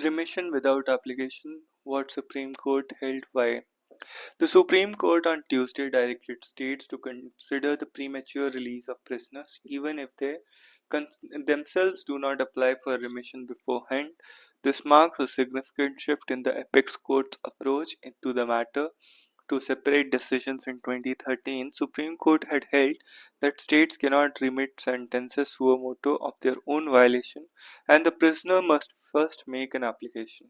Remission without application. What Supreme Court held why? The Supreme Court on Tuesday directed states to consider the premature release of prisoners even if they themselves do not apply for remission beforehand. This marks a significant shift in the apex court's approach to the matter. To separate decisions in 2013, Supreme Court had held that states cannot remit sentences suo motu of their own violation and the prisoner must first make an application.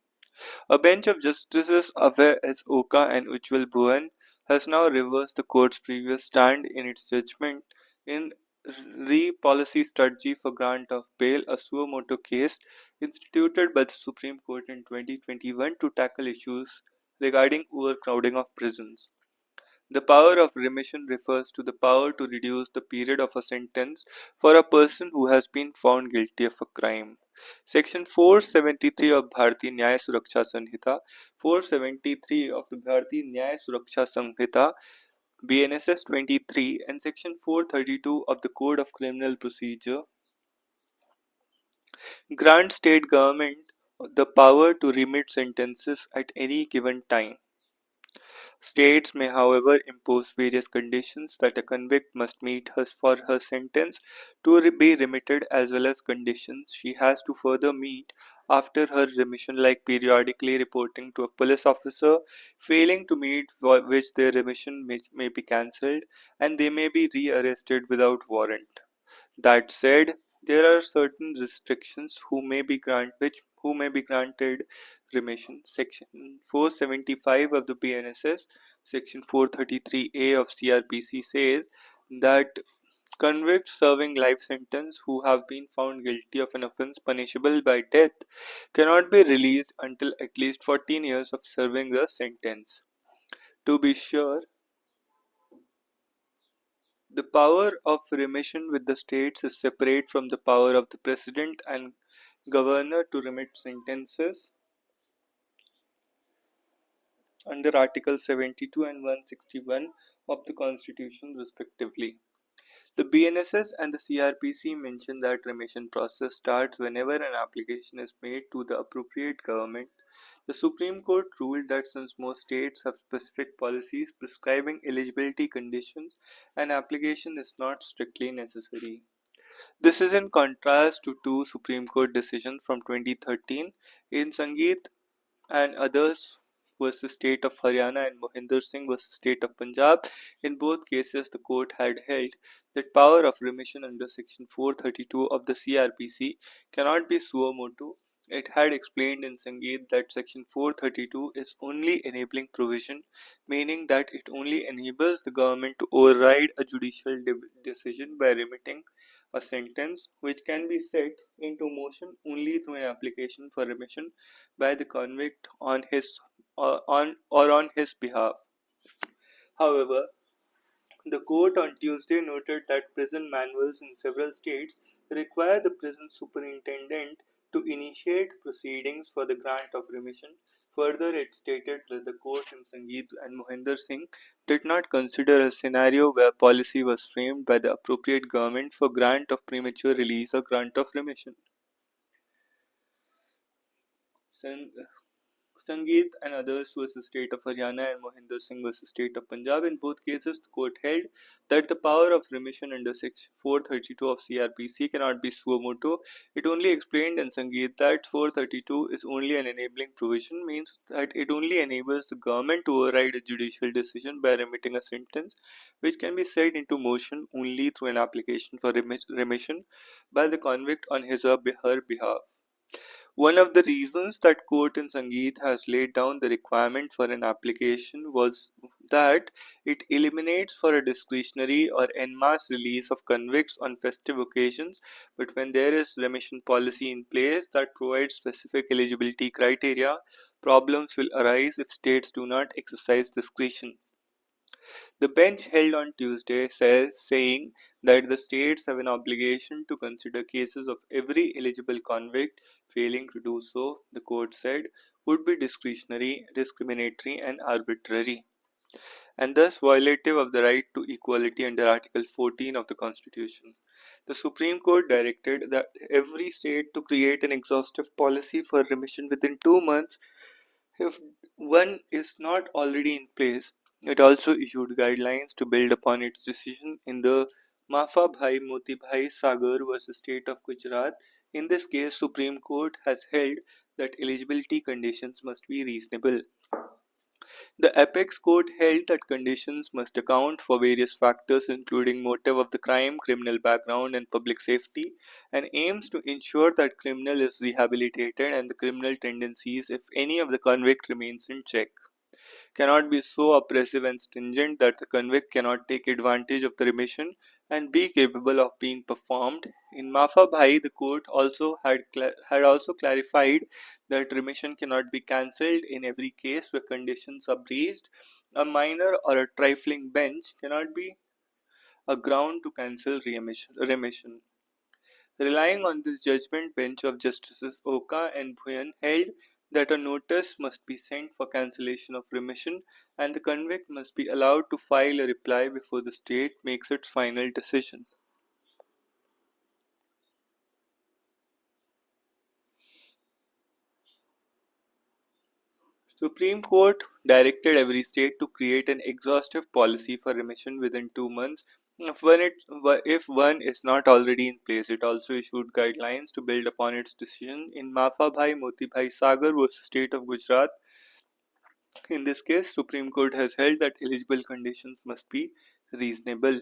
A bench of Justices Abhay S. Oka and Ujjwal Bhuvan has now reversed the court's previous stand in its judgment in Re Policy Strategy for Grant of Bail, a suo motu case instituted by the Supreme Court in 2021 to tackle issues regarding overcrowding of prisons. The power of remission refers to the power to reduce the period of a sentence for a person who has been found guilty of a crime. Section 473 of Bharatiya Nyaya Suraksha Sanhita, 473 of the Bharatiya Nyaya Suraksha Sanhita, BNSS 23, and Section 432 of the Code of Criminal Procedure grant state government the power to remit sentences at any given time. States may however impose various conditions that a convict must meet for her sentence to be remitted as well as conditions she has to further meet after her remission like periodically reporting to a police officer, failing to meet which their remission may be cancelled and they may be rearrested without warrant. That said, there are certain restrictions who may be granted remission. Section 475 of the BNSS, Section 433A of CRPC says that convicts serving life sentence who have been found guilty of an offence punishable by death cannot be released until at least 14 years of serving the sentence. To be sure, the power of remission with the states is separate from the power of the president and governor to remit sentences under Article 72 and 161 of the Constitution, respectively. The BNSS and the CRPC mention that remission process starts whenever an application is made to the appropriate government. The Supreme Court ruled that since most states have specific policies prescribing eligibility conditions, an application is not strictly necessary. This is in contrast to two Supreme Court decisions from 2013 in Sangeet and others versus State of Haryana and Mohinder Singh versus State of Punjab. In both cases, the court had held that power of remission under Section 432 of the CRPC cannot be suo motu. It had explained in Sangeet that Section 432 is only enabling provision, meaning that it only enables the government to override a judicial decision by remitting a sentence which can be set into motion only through an application for remission by the convict on his behalf. However, the court on Tuesday noted that prison manuals in several states require the prison superintendent to initiate proceedings for the grant of remission. Further, it stated that the court in Sangeet and Mohinder Singh did not consider a scenario where policy was framed by the appropriate government for grant of premature release or grant of remission. Sangeet and others versus State of Haryana and Mohinder Singh versus State of Punjab. In both cases, the court held that the power of remission under Section 432 of CRPC cannot be suo motu. It only explained in Sangeet that 432 is only an enabling provision, means that it only enables the government to override a judicial decision by remitting a sentence, which can be set into motion only through an application for remission by the convict on his or her behalf. One of the reasons that court in Sangeet has laid down the requirement for an application was that it eliminates for a discretionary or en masse release of convicts on festive occasions, but when there is remission policy in place that provides specific eligibility criteria, problems will arise if states do not exercise discretion. The bench held on Tuesday saying that the states have an obligation to consider cases of every eligible convict. Failing to do so, the court said, would be discretionary, discriminatory, and arbitrary, and thus violative of the right to equality under Article 14 of the Constitution. The Supreme Court directed that every state to create an exhaustive policy for remission within 2 months if one is not already in place. It also issued guidelines to build upon its decision in the Mafa Bhai Moti Bhai Sagar versus State of Gujarat. In this case, Supreme Court has held that eligibility conditions must be reasonable. The apex court held that conditions must account for various factors including motive of the crime, criminal background and public safety, and aims to ensure that criminal is rehabilitated and the criminal tendencies, if any, of the convict remains in check, cannot be so oppressive and stringent that the convict cannot take advantage of the remission and be capable of being performed. In Mafa Bhai, the court also had also clarified that remission cannot be cancelled in every case where conditions are breached. A minor or a trifling bench cannot be a ground to cancel remission. Relying on this judgment, bench of Justices Oka and Bhuyan held that a notice must be sent for cancellation of remission and the convict must be allowed to file a reply before the state makes its final decision. Supreme Court directed every state to create an exhaustive policy for remission within 2 months. If one is not already in place, it also issued guidelines to build upon its decision in Mafa Bhai Moti Bhai Sagar versus State of Gujarat. In this case, Supreme Court has held that eligible conditions must be reasonable.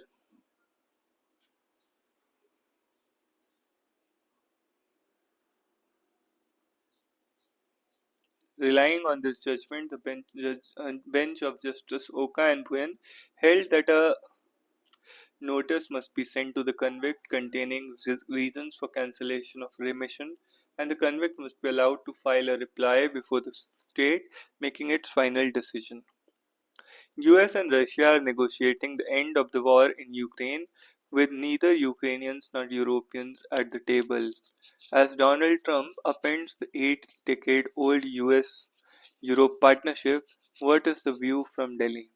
Relying on this judgment, the bench of Justice Oka and Bhuyan held that a notice must be sent to the convict containing reasons for cancellation of remission, and the convict must be allowed to file a reply before the state making its final decision. US and Russia are negotiating the end of the war in Ukraine with neither Ukrainians nor Europeans at the table. As Donald Trump upends the 8-decade old US Europe partnership, what is the view from Delhi?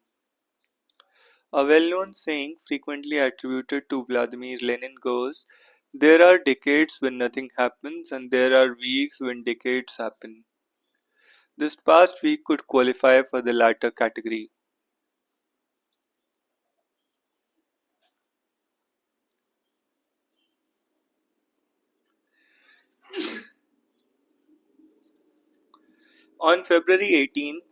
A well known saying frequently attributed to Vladimir Lenin goes, "There are decades when nothing happens, and there are weeks when decades happen." This past week could qualify for the latter category. On February 18,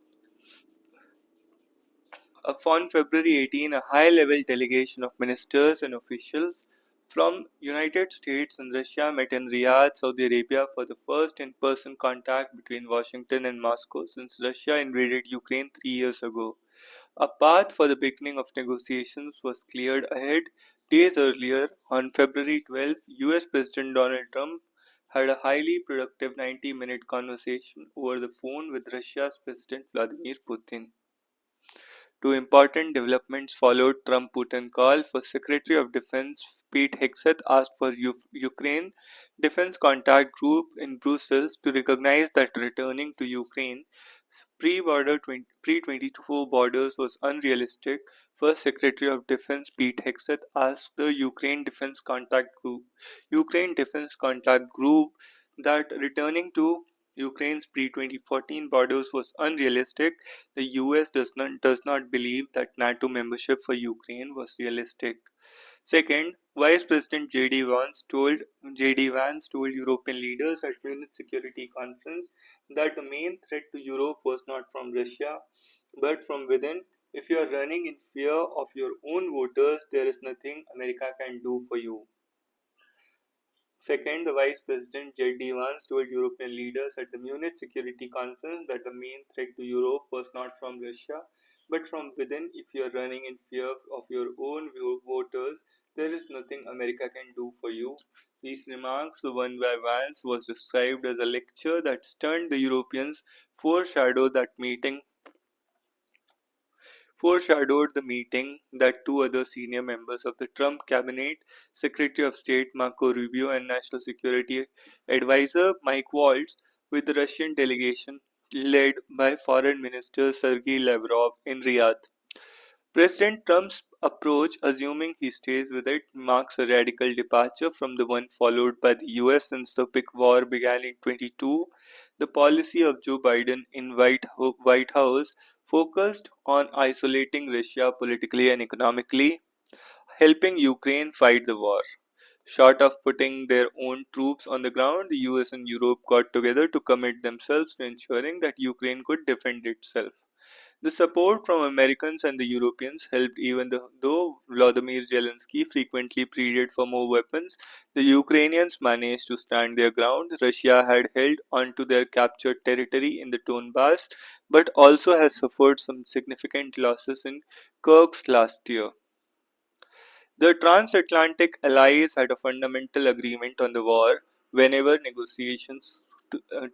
a high-level delegation of ministers and officials from United States and Russia met in Riyadh, Saudi Arabia for the first in-person contact between Washington and Moscow since Russia invaded Ukraine 3 years ago. A path for the beginning of negotiations was cleared ahead. Days earlier, on February 12, US President Donald Trump had a highly productive 90-minute conversation over the phone with Russia's President Vladimir Putin. Two important developments followed Trump-Putin call for Secretary of Defense Pete Hegseth asked for Ukraine Defense Contact Group in Brussels to recognize that returning to Ukraine pre-22 borders was unrealistic. First Secretary of Defense Pete Hegseth asked the Ukraine Defense Contact Group that returning to Ukraine's pre-2014 borders was unrealistic. The US does not believe that NATO membership for Ukraine was realistic. Second, Vice President J.D. Vance told European leaders at Munich Security Conference that the main threat to Europe was not from Russia but from within. If you are running in fear of your own voters, there is nothing America can do for you. Second, the Vice President J.D. Vance told European leaders at the Munich Security Conference that the main threat to Europe was not from Russia but from within. If you are running in fear of your own voters, there is nothing America can do for you. These remarks, the one by Vance, was described as a lecture that stunned the Europeans, foreshadowed that meeting foreshadowed the meeting that two other senior members of the Trump cabinet, Secretary of State Marco Rubio and National Security Advisor Mike Waltz, with the Russian delegation led by Foreign Minister Sergei Lavrov in Riyadh. President Trump's approach, assuming he stays with it, marks a radical departure from the one followed by the US since the big war began in 22. The policy of Joe Biden in White House focused on isolating Russia politically and economically, helping Ukraine fight the war. Short of putting their own troops on the ground, the US and Europe got together to commit themselves to ensuring that Ukraine could defend itself. The support from Americans and the Europeans helped even though Volodymyr Zelensky frequently pleaded for more weapons, the Ukrainians managed to stand their ground. Russia had held onto their captured territory in the Donbass, but also has suffered some significant losses in Kursk last year. The transatlantic allies had a fundamental agreement on the war. Whenever negotiations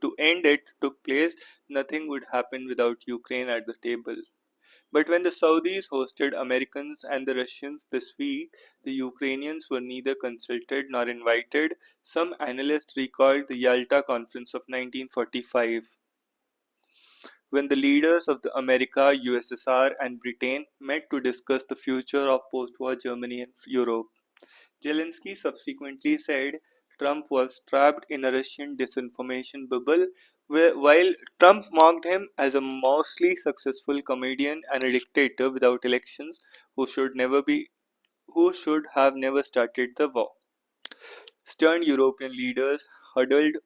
to end it took place, nothing would happen without Ukraine at the table. But when the Saudis hosted Americans and the Russians this week, the Ukrainians were neither consulted nor invited. Some analysts recalled the Yalta Conference of 1945, when the leaders of the America, USSR, and Britain met to discuss the future of post-war Germany and Europe. Zelensky subsequently said Trump was trapped in a Russian disinformation bubble, while Trump mocked him as a mostly successful comedian and a dictator without elections who should have never started the war. Stern European leaders huddled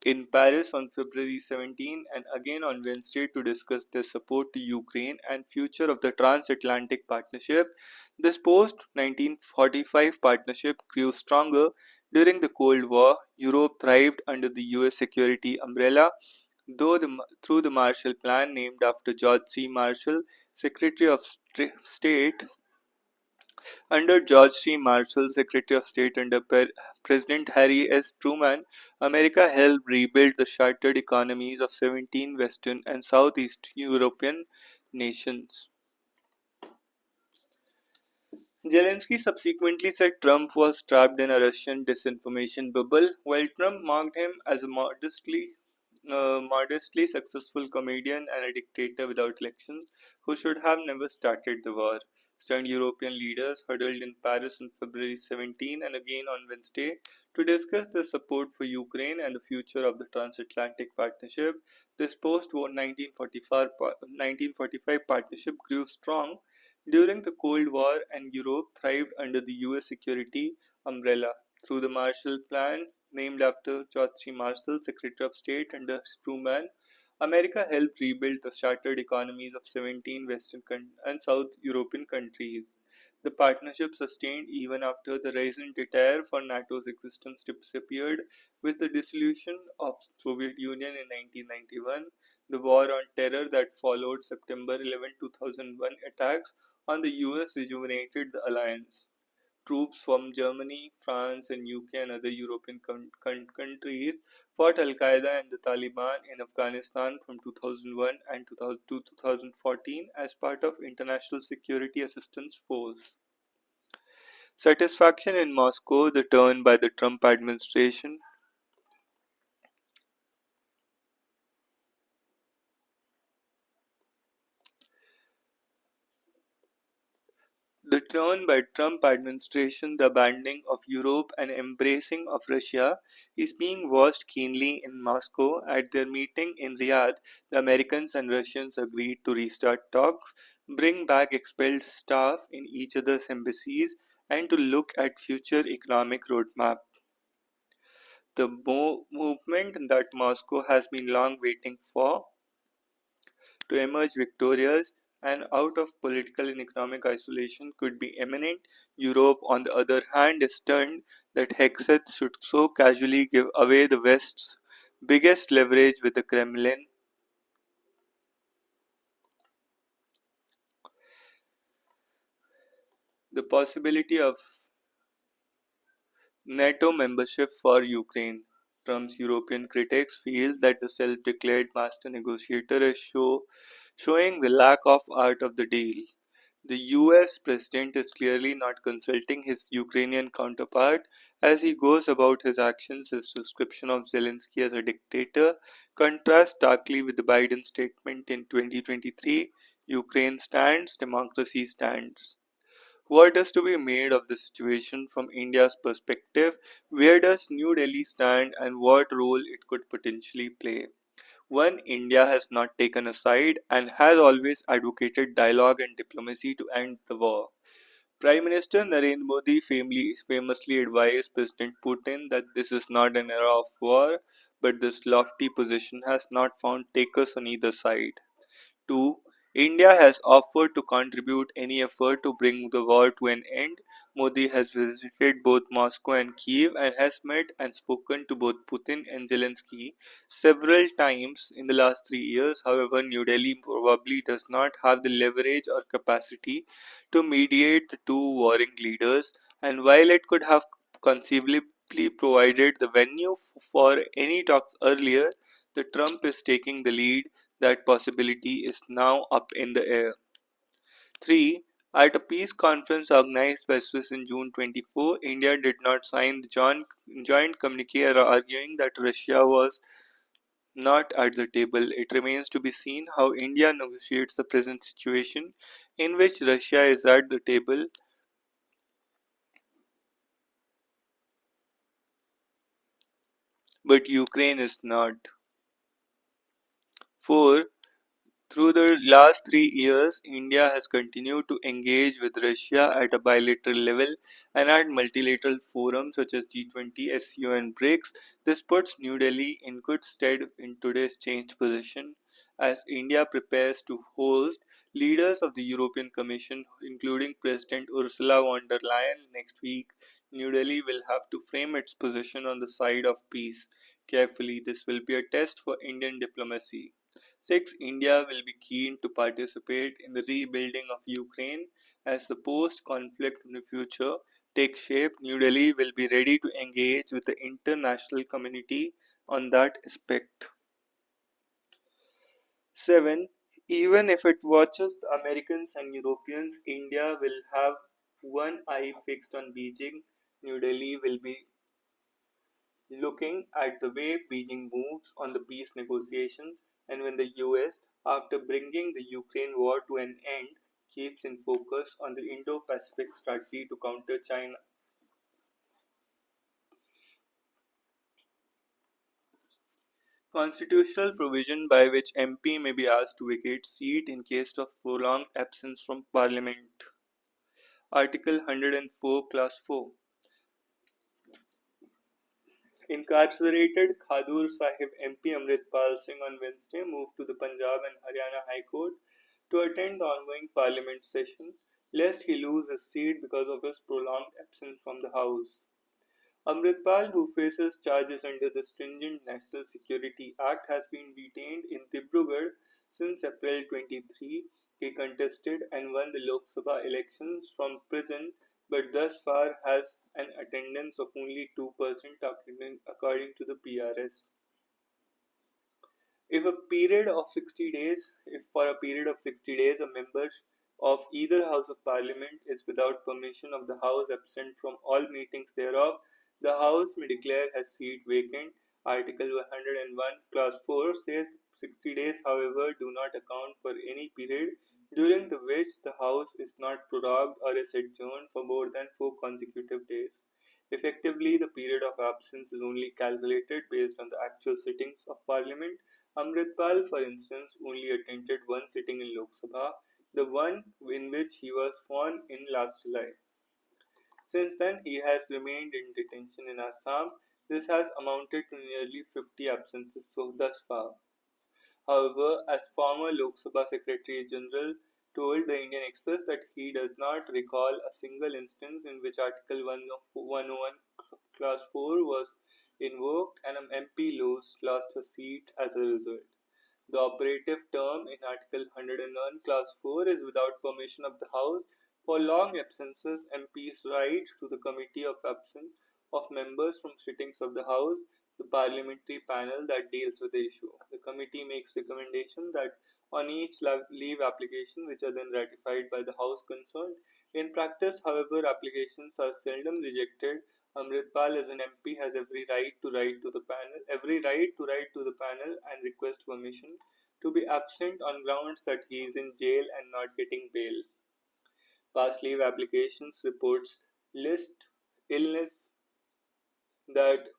in Paris on February 17 and again on Wednesday to discuss their support to Ukraine and future of the transatlantic partnership. This post-1945 partnership grew stronger during the Cold War. Europe thrived under the US security umbrella, through the Marshall Plan named after George C. Marshall, Secretary of State under George C. Marshall, Secretary of State under President Harry S. Truman, America helped rebuild the shattered economies of 17 Western and Southeast European nations. Zelensky subsequently said Trump was trapped in a Russian disinformation bubble, while Trump mocked him as a modestly successful comedian and a dictator without elections who should have never started the war. Stern European leaders huddled in Paris on February 17 and again on Wednesday to discuss their support for Ukraine and the future of the transatlantic partnership. This post-war 1945 partnership grew strong during the Cold War, and Europe thrived under the US security umbrella. Through the Marshall Plan, named after George C. Marshall, Secretary of State under Truman, America helped rebuild the shattered economies of 17 Western and South European countries. The partnership sustained even after the raison d'etre for NATO's existence disappeared with the dissolution of Soviet Union in 1991. The war on terror that followed September 11, 2001 attacks on the US rejuvenated the alliance. Troops from Germany, France, and UK and other European countries fought Al Qaeda and the Taliban in Afghanistan from 2001 and 2000 to 2014 as part of International Security Assistance Force. Satisfaction in Moscow, the turn by the Trump administration. The turn by Trump administration, the abandoning of Europe and embracing of Russia, is being watched keenly in Moscow. At their meeting in Riyadh, the Americans and Russians agreed to restart talks, bring back expelled staff in each other's embassies, and to look at future economic roadmap. The movement that Moscow has been long waiting for to emerge victorious and out of political and economic isolation could be imminent. Europe, on the other hand, is stunned that Hexeth should so casually give away the West's biggest leverage with the Kremlin. The possibility of NATO membership for Ukraine. Trump's European critics feel that the self-declared master negotiator is showing the lack of art of the deal. The US president is clearly not consulting his Ukrainian counterpart as he goes about his actions. His description of Zelensky as a dictator contrasts starkly with the Biden statement in 2023. Ukraine stands, democracy stands. What is to be made of the situation from India's perspective? Where does New Delhi stand and what role it could potentially play? One, India has not taken a side and has always advocated dialogue and diplomacy to end the war. Prime Minister Narendra Modi famously advised President Putin that this is not an era of war, but this lofty position has not found takers on either side. 2. India has offered to contribute any effort to bring the war to an end. Modi has visited both Moscow and Kiev and has met and spoken to both Putin and Zelensky several times in the last 3 years. However, New Delhi probably does not have the leverage or capacity to mediate the two warring leaders, and while it could have conceivably provided the venue for any talks earlier, the Trump is taking the lead. That possibility is now up in the air. 3. At a peace conference organized by Swiss in June 24, India did not sign the joint communique arguing that Russia was not at the table. It remains to be seen how India negotiates the present situation in which Russia is at the table but Ukraine is not. 4. Through the last 3 years, India has continued to engage with Russia at a bilateral level and at multilateral forums such as G20, SCO, and BRICS. This puts New Delhi in good stead in today's changed position as India prepares to host leaders of the European Commission, including President Ursula von der Leyen, next week. New Delhi will have to frame its position on the side of peace carefully. This will be a test for Indian diplomacy. 6. India will be keen to participate in the rebuilding of Ukraine as the post conflict future takes shape. New Delhi will be ready to engage with the international community on that aspect. 7. Even if it watches the Americans and Europeans, India will have one eye fixed on Beijing. New Delhi will be looking at the way Beijing moves on the peace negotiations, and when the US, after bringing the Ukraine war to an end, keeps in focus on the Indo Pacific strategy to counter China. Constitutional provision by which MP may be asked to vacate seat in case of prolonged absence from Parliament. Article 104, Class 4. Incarcerated Khadur Sahib MP Amritpal Singh on Wednesday moved to the Punjab and Haryana High Court to attend the ongoing Parliament session, lest he lose his seat because of his prolonged absence from the House. Amritpal, who faces charges under the stringent National Security Act, has been detained in Dibrugarh since April 23. He contested and won the Lok Sabha elections from prison but thus far has an attendance of only 2% according to the PRS. If for a period of 60 days a member of either House of Parliament is without permission of the House absent from all meetings thereof, the House may declare his seat vacant. Article 101, Clause 4 says 60 days, however, do not account for any period during which the House is not prorogued or is adjourned for more than 4 consecutive days. Effectively, the period of absence is only calculated based on the actual sittings of Parliament. Amritpal, for instance, only attended one sitting in Lok Sabha, the one in which he was sworn in last July. Since then, he has remained in detention in Assam. This has amounted to nearly 50 absences thus far. However, as former Lok Sabha Secretary General told the Indian Express that he does not recall a single instance in which Article 101 Clause 4 was invoked and an MP lost her seat as a result. The operative term in Article 101, Clause 4 is without permission of the House. For long absences, MPs write to the Committee of Absence of Members from sittings of the House, the parliamentary panel that deals with the issue. The committee makes recommendations that on each leave application, which are then ratified by the House concerned. In practice, however, applications are seldom rejected. Amritpal, as an MP, has every right to write to the panel and request permission to be absent on grounds that he is in jail and not getting bail. Past leave applications reports list illness that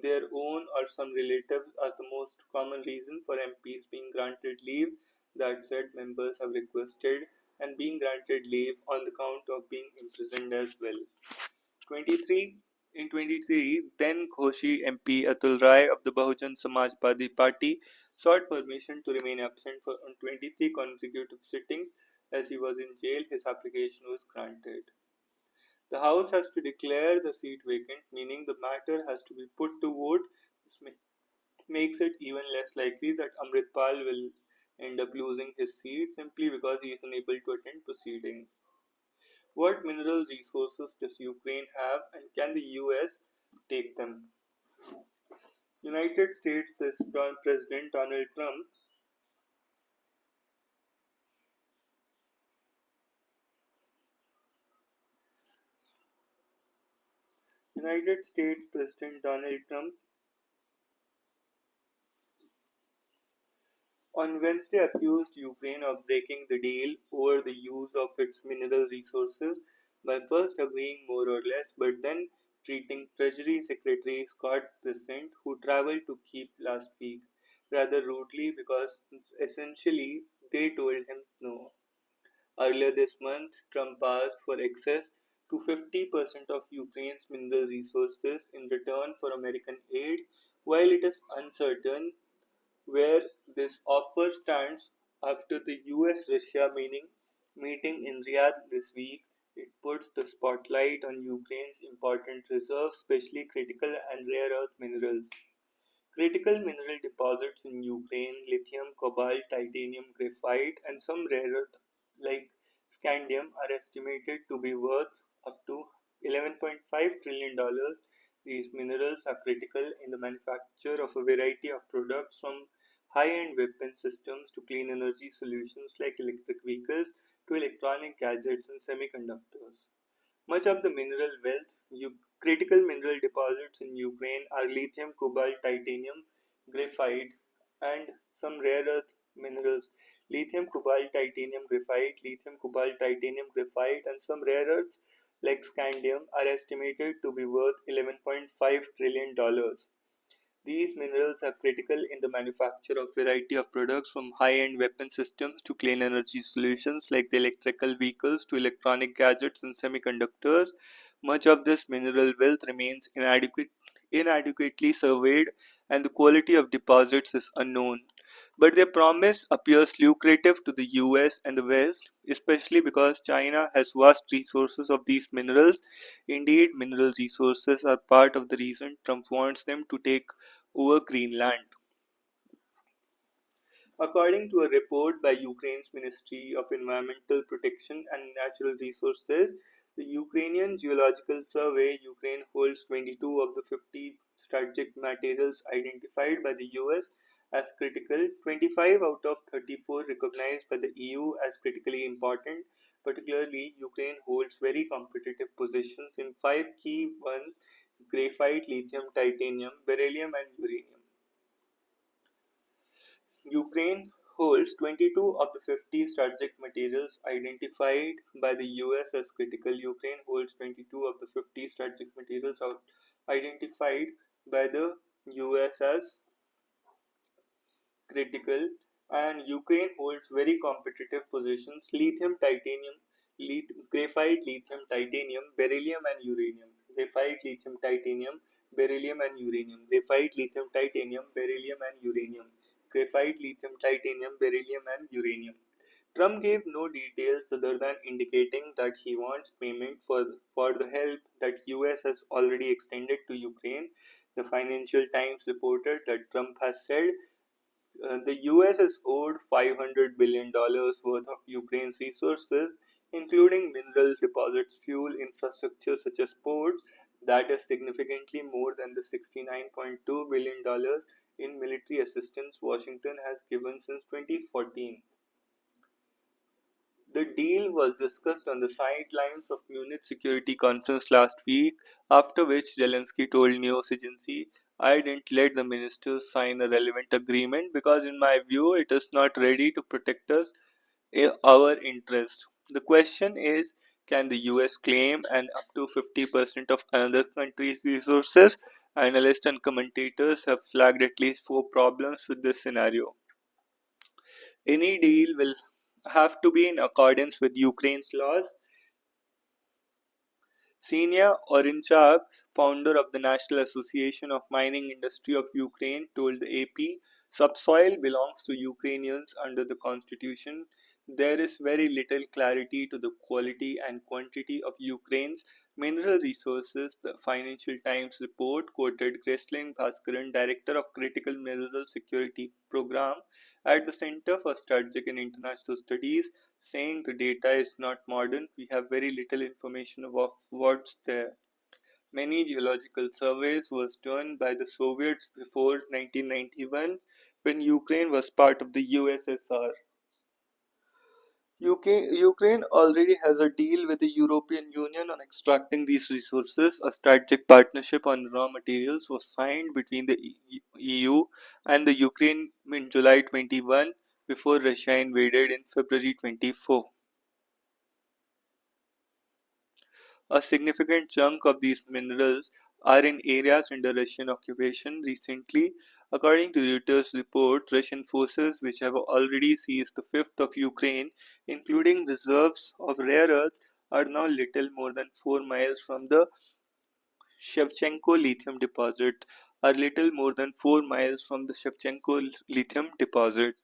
their own or some relatives as the most common reason for MPs being granted leave. That said, members have requested and being granted leave on the count of being imprisoned as well. 23 In 23, then Ghoshi MP Atul Rai of the Bahujan Samajwadi Party sought permission to remain absent for on 23 consecutive sittings. As he was in jail, his application was granted. The House has to declare the seat vacant, meaning the matter has to be put to vote. This makes it even less likely that Amritpal will end up losing his seat simply because he is unable to attend proceedings. What mineral resources does Ukraine have, and can the US take them? United States President Donald Trump United States President Donald Trump on Wednesday accused Ukraine of breaking the deal over the use of its mineral resources by first agreeing more or less but then treating Treasury Secretary Scott Bessent, who traveled to Kyiv last week, rather rudely because essentially they told him no. Earlier this month, Trump asked for access to 50% of Ukraine's mineral resources in return for American aid, while it is uncertain where this offer stands after the US Russia meeting in Riyadh this week. It puts the spotlight on Ukraine's important reserves, especially critical and rare earth minerals. Critical mineral deposits in Ukraine, lithium, cobalt, titanium, graphite, and some rare earth like scandium are estimated to be worth up to $11.5 trillion. These minerals are critical in the manufacture of a variety of products from high-end weapon systems to clean energy solutions like electric vehicles to electronic gadgets and semiconductors. Much of the mineral wealth, critical mineral deposits in Ukraine are lithium, cobalt, titanium, graphite, and some rare earth minerals. Lithium, cobalt, titanium, graphite, lithium, cobalt, titanium, graphite, and some rare earths like scandium are estimated to be worth $11.5 trillion. These minerals are critical in the manufacture of a variety of products from high-end weapon systems to clean energy solutions like the electrical vehicles to electronic gadgets and semiconductors. Much of this mineral wealth remains inadequately surveyed and the quality of deposits is unknown. But their promise appears lucrative to the US and the West, especially because China has vast resources of these minerals. Indeed, mineral resources are part of the reason Trump wants them to take over Greenland. According to a report by Ukraine's Ministry of Environmental Protection and Natural Resources, the Ukrainian Geological Survey, Ukraine holds 22 of the 50 strategic materials identified by the US as critical, 25 out of 34 recognized by the EU as critically important. Particularly, Ukraine holds very competitive positions in five key ones: graphite, lithium, titanium, beryllium, and uranium. Ukraine holds 22 of the 50 strategic materials identified by the US as critical. Ukraine holds 22 of the 50 strategic materials identified by the US as critical, and Ukraine holds very competitive positions: lithium, titanium, graphite, lithium, titanium, beryllium, and uranium. Graphite, lithium, titanium, beryllium, and uranium. Graphite, lithium, titanium, beryllium, and uranium. Graphite, lithium, titanium, beryllium, and uranium. Trump gave no details other than indicating that he wants payment for the help that US has already extended to Ukraine. The Financial Times reported that Trump has said the US has owed $500 billion worth of Ukraine's resources, including mineral deposits, fuel infrastructure such as ports. That is significantly more than the $69.2 billion in military assistance Washington has given since 2014. The deal was discussed on the sidelines of Munich Security Conference last week, after which Zelensky told news agency, I didn't let the ministers sign a relevant agreement because, in my view, it is not ready to protect us our interests. The question is, can the US claim an up to 50% of another country's resources? Analysts and commentators have flagged at least four problems with this scenario. Any deal will have to be in accordance with Ukraine's laws. Senia Orinchak, founder of the National Association of Mining Industry of Ukraine, told the AP, subsoil belongs to Ukrainians under the constitution. There is very little clarity to the quality and quantity of Ukraine's mineral resources. The Financial Times report quoted Kreslin Bhaskaran, director of Critical Mineral Security Program at the Center for Strategic and International Studies, saying the data is not modern. We have very little information about what's there. Many geological surveys was done by the Soviets before 1991 when Ukraine was part of the USSR. Ukraine already has a deal with the European Union on extracting these resources. A strategic partnership on raw materials was signed between the EU and the Ukraine in July 21 before Russia invaded in February 24. A significant chunk of these minerals are in areas under Russian occupation. Recently, according to Reuters report, Russian forces which have already seized the fifth of Ukraine, including reserves of rare earths, are now little more than 4 miles from the Shevchenko lithium deposit. Are little more than 4 miles from the Shevchenko lithium deposit.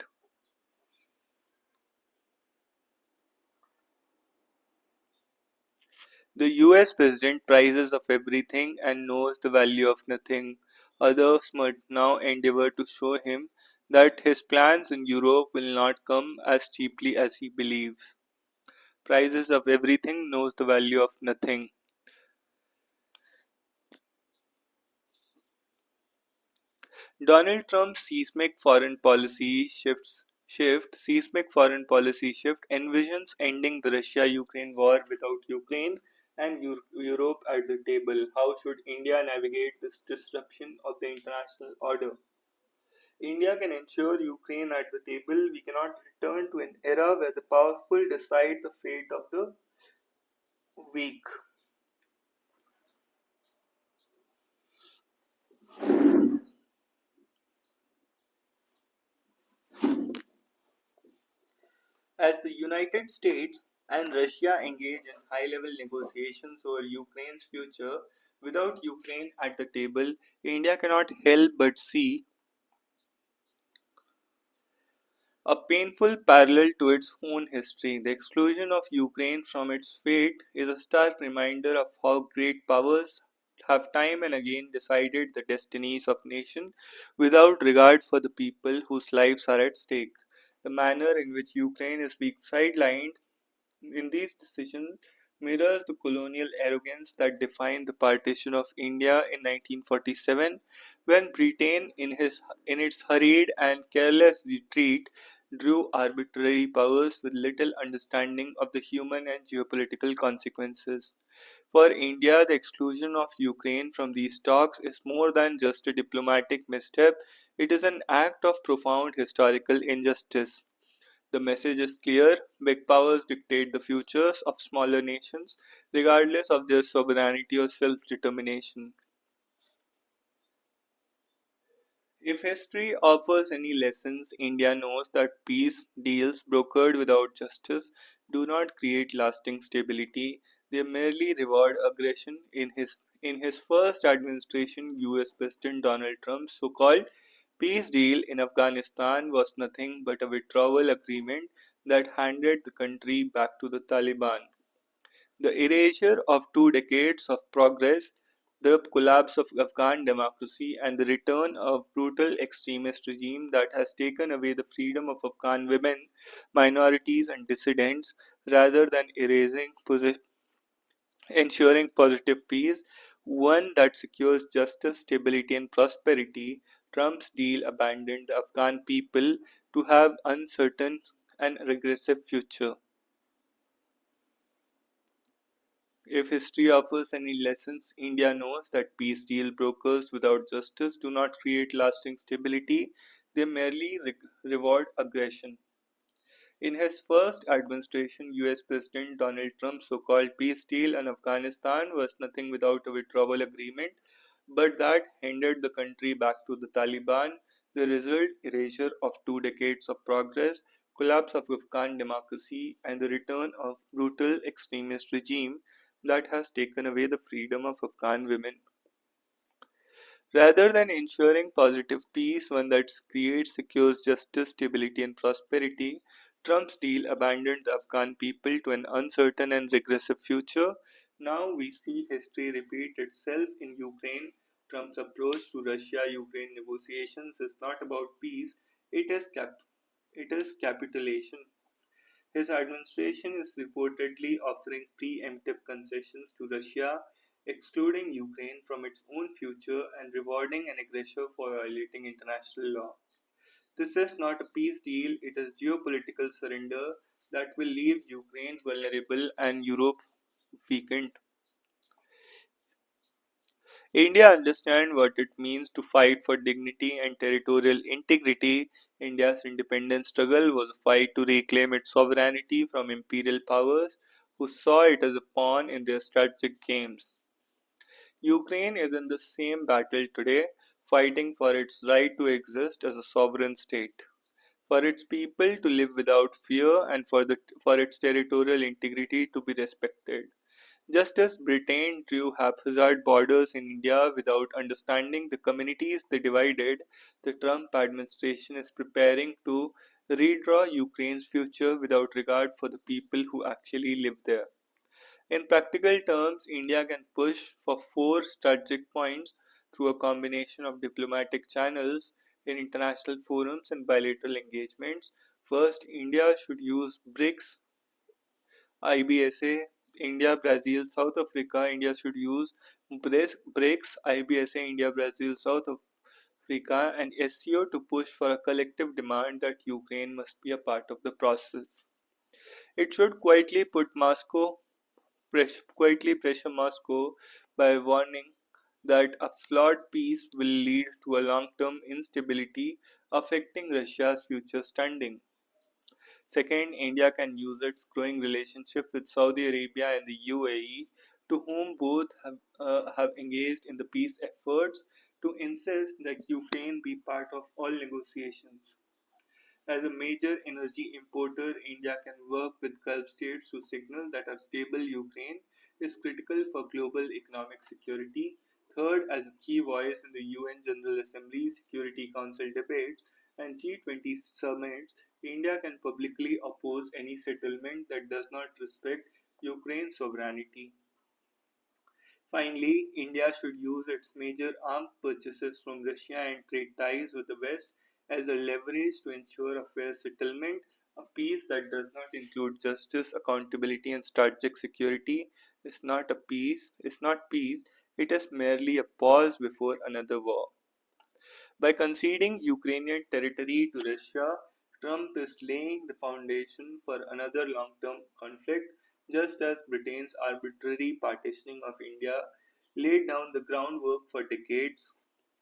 The US president prizes of everything and knows the value of nothing. Others must now endeavor to show him that his plans in Europe will not come as cheaply as he believes. Prizes of everything, knows the value of nothing. Donald Trump's seismic foreign policy shift envisions ending the Russia-Ukraine war without Ukraine and Europe at the table. How should India navigate this disruption of the international order? India can ensure Ukraine at the table. We cannot return to an era where the powerful decide the fate of the weak. As the United States and Russia engage in high level negotiations over Ukraine's future, without Ukraine at the table, India cannot help but see a painful parallel to its own history. The exclusion of Ukraine from its fate is a stark reminder of how great powers have time and again decided the destinies of nations without regard for the people whose lives are at stake. The manner in which Ukraine is being sidelined in these decisions mirrors the colonial arrogance that defined the partition of India in 1947 when Britain in its hurried and careless retreat drew arbitrary powers with little understanding of the human and geopolitical consequences. For India, the exclusion of Ukraine from these talks is more than just a diplomatic misstep, it is an act of profound historical injustice. The message is clear: big powers dictate the futures of smaller nations, regardless of their sovereignty or self determination. If history offers any lessons, India knows that peace deals brokered without justice do not create lasting stability, they merely reward aggression. In his first administration, US President Donald Trump's so called peace deal in Afghanistan was nothing but a withdrawal agreement that handed the country back to the Taliban. The erasure of 2 decades of progress, the collapse of Afghan democracy, and the return of brutal extremist regime that has taken away the freedom of Afghan women, minorities, and dissidents, rather than ensuring positive peace, one that secures justice, stability, and prosperity. Trump's deal abandoned the Afghan people to have uncertain and regressive future. If history offers any lessons, India knows that peace deal brokers without justice do not create lasting stability, they merely reward aggression. In his first administration, US President Donald Trump's so called peace deal in Afghanistan was nothing without a withdrawal agreement, but that handed the country back to the Taliban. The result erasure of 2 decades of progress, collapse of Afghan democracy, and the return of brutal extremist regime that has taken away the freedom of Afghan women. Rather than ensuring positive peace, one that creates, secures justice, stability, and prosperity, Trump's deal abandoned the Afghan people to an uncertain and regressive future. Now we see history repeat itself in Ukraine. Trump's approach to Russia Ukraine negotiations is not about peace, it is, it is capitulation. His administration is reportedly offering preemptive concessions to Russia, excluding Ukraine from its own future and rewarding an aggressor for violating international law. This is not a peace deal, it is geopolitical surrender that will leave Ukraine vulnerable and Europe weakened. India understands what it means to fight for dignity and territorial integrity. India's independence struggle was a fight to reclaim its sovereignty from imperial powers who saw it as a pawn in their strategic games. Ukraine is in the same battle today, fighting for its right to exist as a sovereign state, for its people to live without fear, and for its territorial integrity to be respected. Just as Britain drew haphazard borders in India without understanding the communities they divided, the Trump administration is preparing to redraw Ukraine's future without regard for the people who actually live there. In practical terms, India can push for 4 strategic points through a combination of diplomatic channels in international forums and bilateral engagements. First, India should use IBSA, India, Brazil, South Africa. India should use BRICS, IBSA, India, Brazil, South Africa, and SCO to push for a collective demand that Ukraine must be a part of the process. It should quietly pressure Moscow by warning that a flawed peace will lead to a long-term instability affecting Russia's future standing. Second, India can use its growing relationship with Saudi Arabia and the UAE, to whom both have engaged in the peace efforts, to insist that Ukraine be part of all negotiations. As a major energy importer, India can work with Gulf states to signal that a stable Ukraine is critical for global economic security. Third, as a key voice in the UN General Assembly Security Council debates and G20 summits, India can publicly oppose any settlement that does not respect Ukraine's sovereignty. Finally, India should use its major arms purchases from Russia and trade ties with the West as a leverage to ensure a fair settlement. A peace that does not include justice, accountability, and strategic security is not peace, it is merely a pause before another war. By conceding Ukrainian territory to Russia, Trump is laying the foundation for another long term conflict, just as Britain's arbitrary partitioning of India laid down the groundwork for decades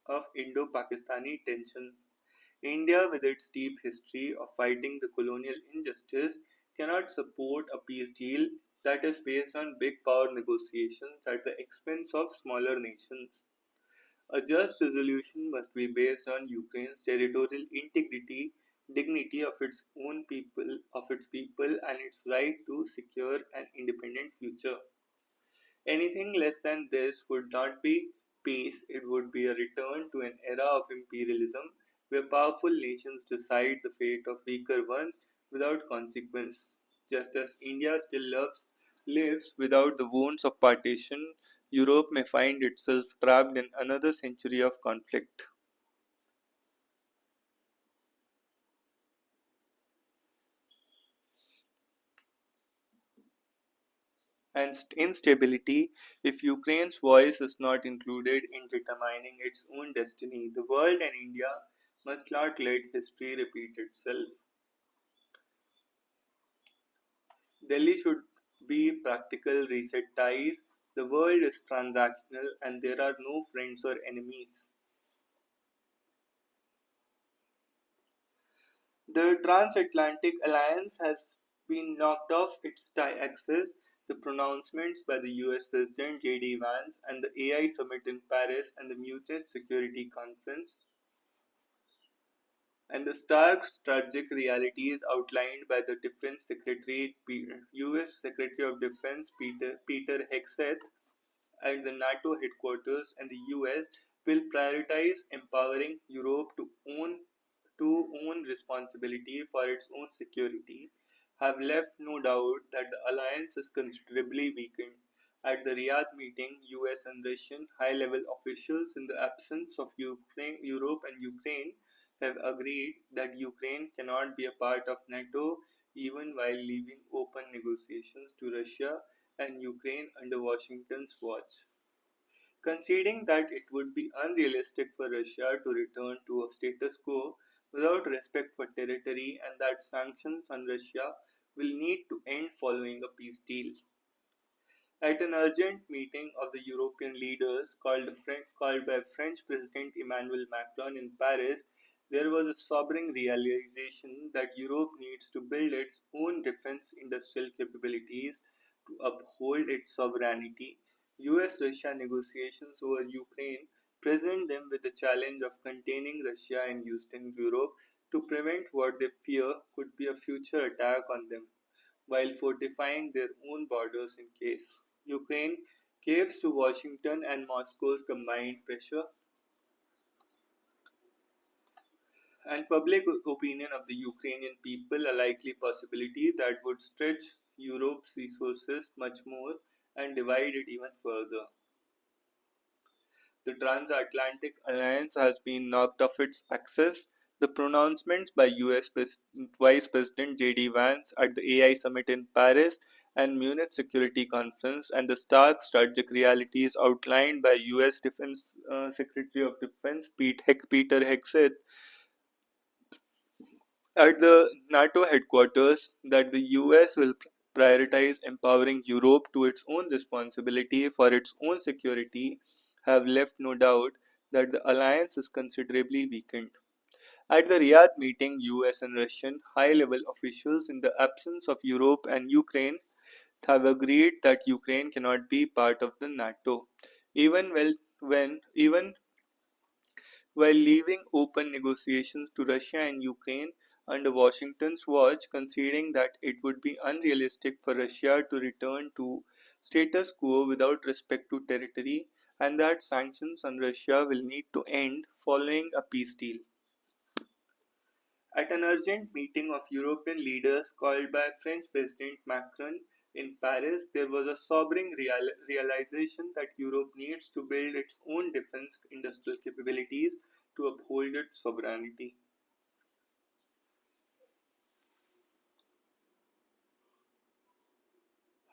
of Indo Pakistani tensions. India, with its deep history of fighting the colonial injustice, cannot support a peace deal that is based on big power negotiations at the expense of smaller nations. A just resolution must be based on Ukraine's territorial integrity, dignity of its people, and its right to secure an independent future. Anything less than this would not be peace, it would be a return to an era of imperialism where powerful nations decide the fate of weaker ones without consequence. Just as India still lives without the wounds of partition, Europe may find itself trapped in another century of conflict and instability if Ukraine's voice is not included in determining its own destiny. The world and India must not let history repeat itself. Delhi should B. Practical reset ties. The world is transactional and there are no friends or enemies. The transatlantic alliance has been knocked off its tie axis. The pronouncements by the US President J.D. Vance and the AI summit in Paris and the Munich Security Conference and the stark strategic realities outlined by the Defense Secretary, US Secretary of Defense Peter Hegseth at the NATO headquarters and the US will prioritize empowering Europe to own responsibility for its own security, have left no doubt that the alliance is considerably weakened. At the Riyadh meeting, US and Russian high level officials, in the absence of Europe and Ukraine, have agreed that Ukraine cannot be a part of NATO even while leaving open negotiations to Russia and Ukraine under Washington's watch, conceding that it would be unrealistic for Russia to return to a status quo without respect for territory and that sanctions on Russia will need to end following a peace deal. At an urgent meeting of the European leaders called by French President Emmanuel Macron in Paris, there was a sobering realization that Europe needs to build its own defense industrial capabilities to uphold its sovereignty. US Russia negotiations over Ukraine present them with the challenge of containing Russia in Eastern Europe to prevent what they fear could be a future attack on them while fortifying their own borders in case Ukraine caves to Washington and Moscow's combined pressure, and public opinion of the Ukrainian people a likely possibility that would stretch Europe's resources much more and divide it even further. The transatlantic alliance has been knocked off its axis. The pronouncements by US Vice President J.D. Vance at the AI summit in Paris and Munich Security Conference and the stark strategic realities outlined by US Defense Secretary of Defense Peter Hegseth at the NATO headquarters that the US will prioritize empowering Europe to its own responsibility for its own security have left no doubt that the alliance is considerably weakened. At the Riyadh meeting, US and Russian high level officials, in the absence of Europe and Ukraine, have agreed that Ukraine cannot be part of the NATO, even even while leaving open negotiations to Russia and Ukraine under Washington's watch, conceding that it would be unrealistic for Russia to return to status quo without respect to territory, and that sanctions on Russia will need to end following a peace deal. At an urgent meeting of European leaders called by French President Macron in Paris, there was a sobering realization that Europe needs to build its own defense industrial capabilities to uphold its sovereignty.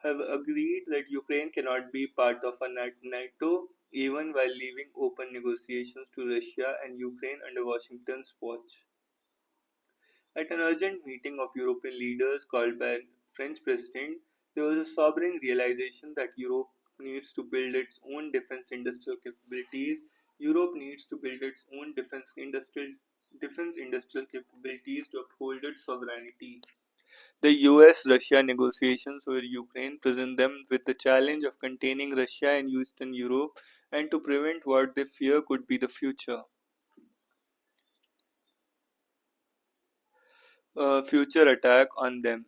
Have agreed that Ukraine cannot be part of a NATO even while leaving open negotiations to Russia and Ukraine under Washington's watch. At an urgent meeting of European leaders called by French President, there was a sobering realization that Europe needs to build its own defense industrial capabilities. Europe needs to build its own defense industrial capabilities to uphold its sovereignty. The US Russia negotiations over Ukraine present them with the challenge of containing Russia in Eastern Europe and to prevent what they fear could be the future attack on them.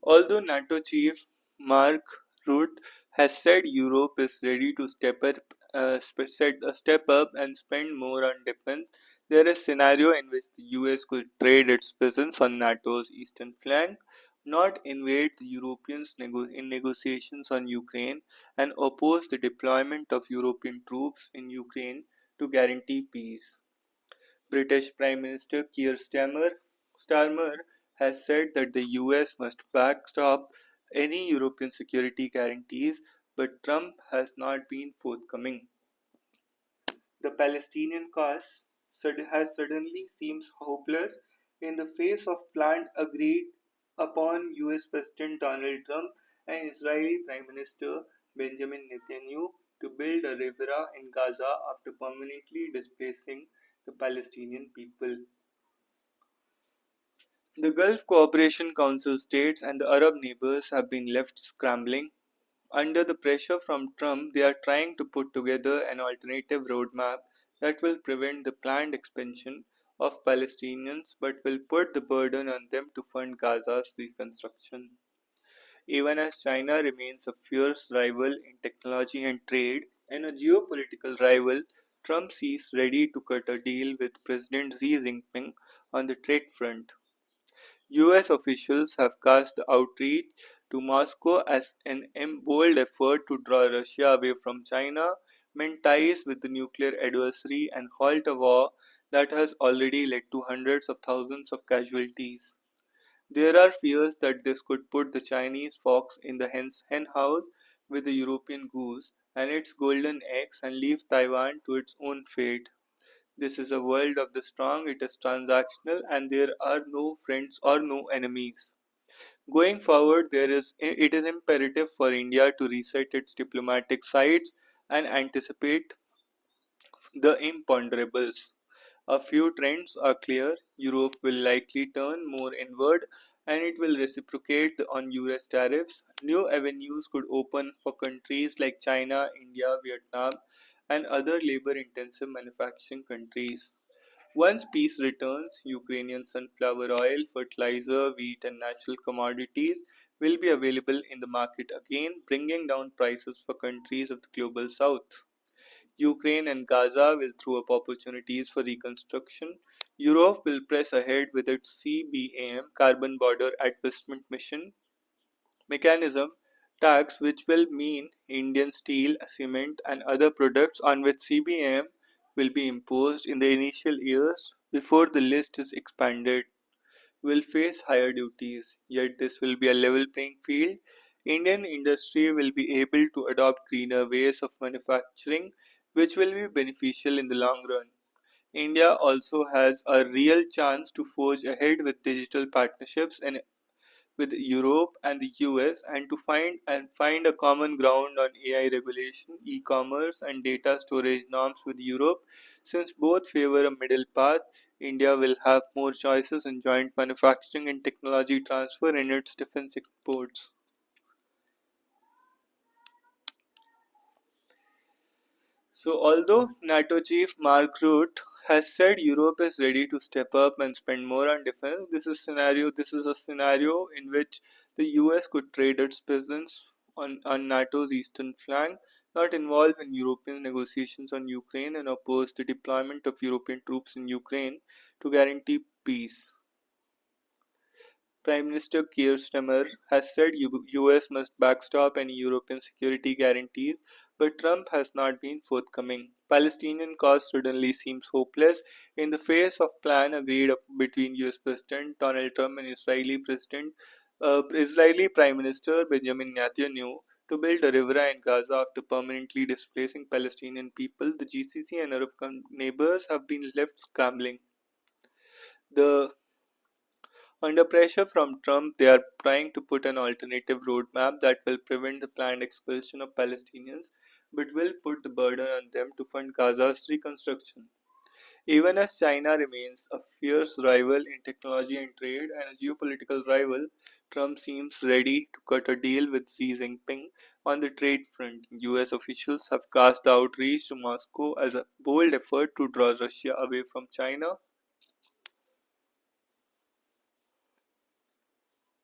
Although NATO chief Mark Rutte has said Europe is ready to step up and spend more on defense, there is a scenario in which the US could trade its presence on NATO's eastern flank, not invade the Europeans in negotiations on Ukraine, and oppose the deployment of European troops in Ukraine to guarantee peace. British Prime Minister Keir Starmer has said that the US must backstop any European security guarantees, but Trump has not been forthcoming. The Palestinian cause has suddenly seems hopeless in the face of plans agreed upon US President Donald Trump and Israeli Prime Minister Benjamin Netanyahu to build a riviera in Gaza after permanently displacing the Palestinian people. The Gulf Cooperation Council states and the Arab neighbors have been left scrambling. Under the pressure from Trump, they are trying to put together an alternative roadmap that will prevent the planned expansion of Palestinians but will put the burden on them to fund Gaza's reconstruction. Even as China remains a fierce rival in technology and trade and a geopolitical rival, Trump sees ready to cut a deal with President Xi Jinping on the trade front. US officials have cast the outreach to Moscow as an bold effort to draw Russia away from China, mend ties with the nuclear adversary, and halt a war that has already led to hundreds of thousands of casualties. There are fears that this could put the Chinese fox in the hen house with the European goose and its golden eggs and leave Taiwan to its own fate. This is a world of the strong, it is transactional, and there are no friends or no enemies. Going forward, it is imperative for India to reset its diplomatic sites and anticipate the imponderables. A few trends are clear. Europe will likely turn more inward and it will reciprocate on US tariffs. New avenues could open for countries like China, India, Vietnam, and other labor intensive manufacturing countries. Once peace returns, Ukrainian sunflower oil, fertilizer, wheat, and natural commodities will be available in the market again, bringing down prices for countries of the global south. Ukraine and Gaza will throw up opportunities for reconstruction. Europe will press ahead with its CBAM carbon border adjustment mission mechanism tax, which will mean Indian steel, cement, and other products on which CBAM will be imposed in the initial years before the list is expanded will face higher duties, yet this will be a level playing field. Indian industry will be able to adopt greener ways of manufacturing, which will be beneficial in the long run. India also has a real chance to forge ahead with digital partnerships and with Europe and the US and to find a common ground on AI regulation, e-commerce and data storage norms with Europe. Since both favor a middle path, India will have more choices in joint manufacturing and technology transfer in its defense exports. So, although NATO chief Mark Rutte has said Europe is ready to step up and spend more on defense, this is a scenario in which the US could trade its presence on NATO's eastern flank, not involve in European negotiations on Ukraine and oppose the deployment of European troops in Ukraine to guarantee peace. Prime Minister Keir Starmer has said US must backstop any European security guarantees, but Trump has not been forthcoming. Palestinian cause suddenly seems hopeless in the face of plan agreed between US President Donald Trump and Israeli Prime Minister Benjamin Netanyahu to build a river in Gaza after permanently displacing Palestinian people. The GCC and Arab neighbors have been left scrambling. The Under pressure from Trump, they are trying to put an alternative roadmap that will prevent the planned expulsion of Palestinians but will put the burden on them to fund Gaza's reconstruction. Even as China remains a fierce rival in technology and trade and a geopolitical rival, Trump seems ready to cut a deal with Xi Jinping on the trade front. US officials have cast the outreach to Moscow as a bold effort to draw Russia away from China,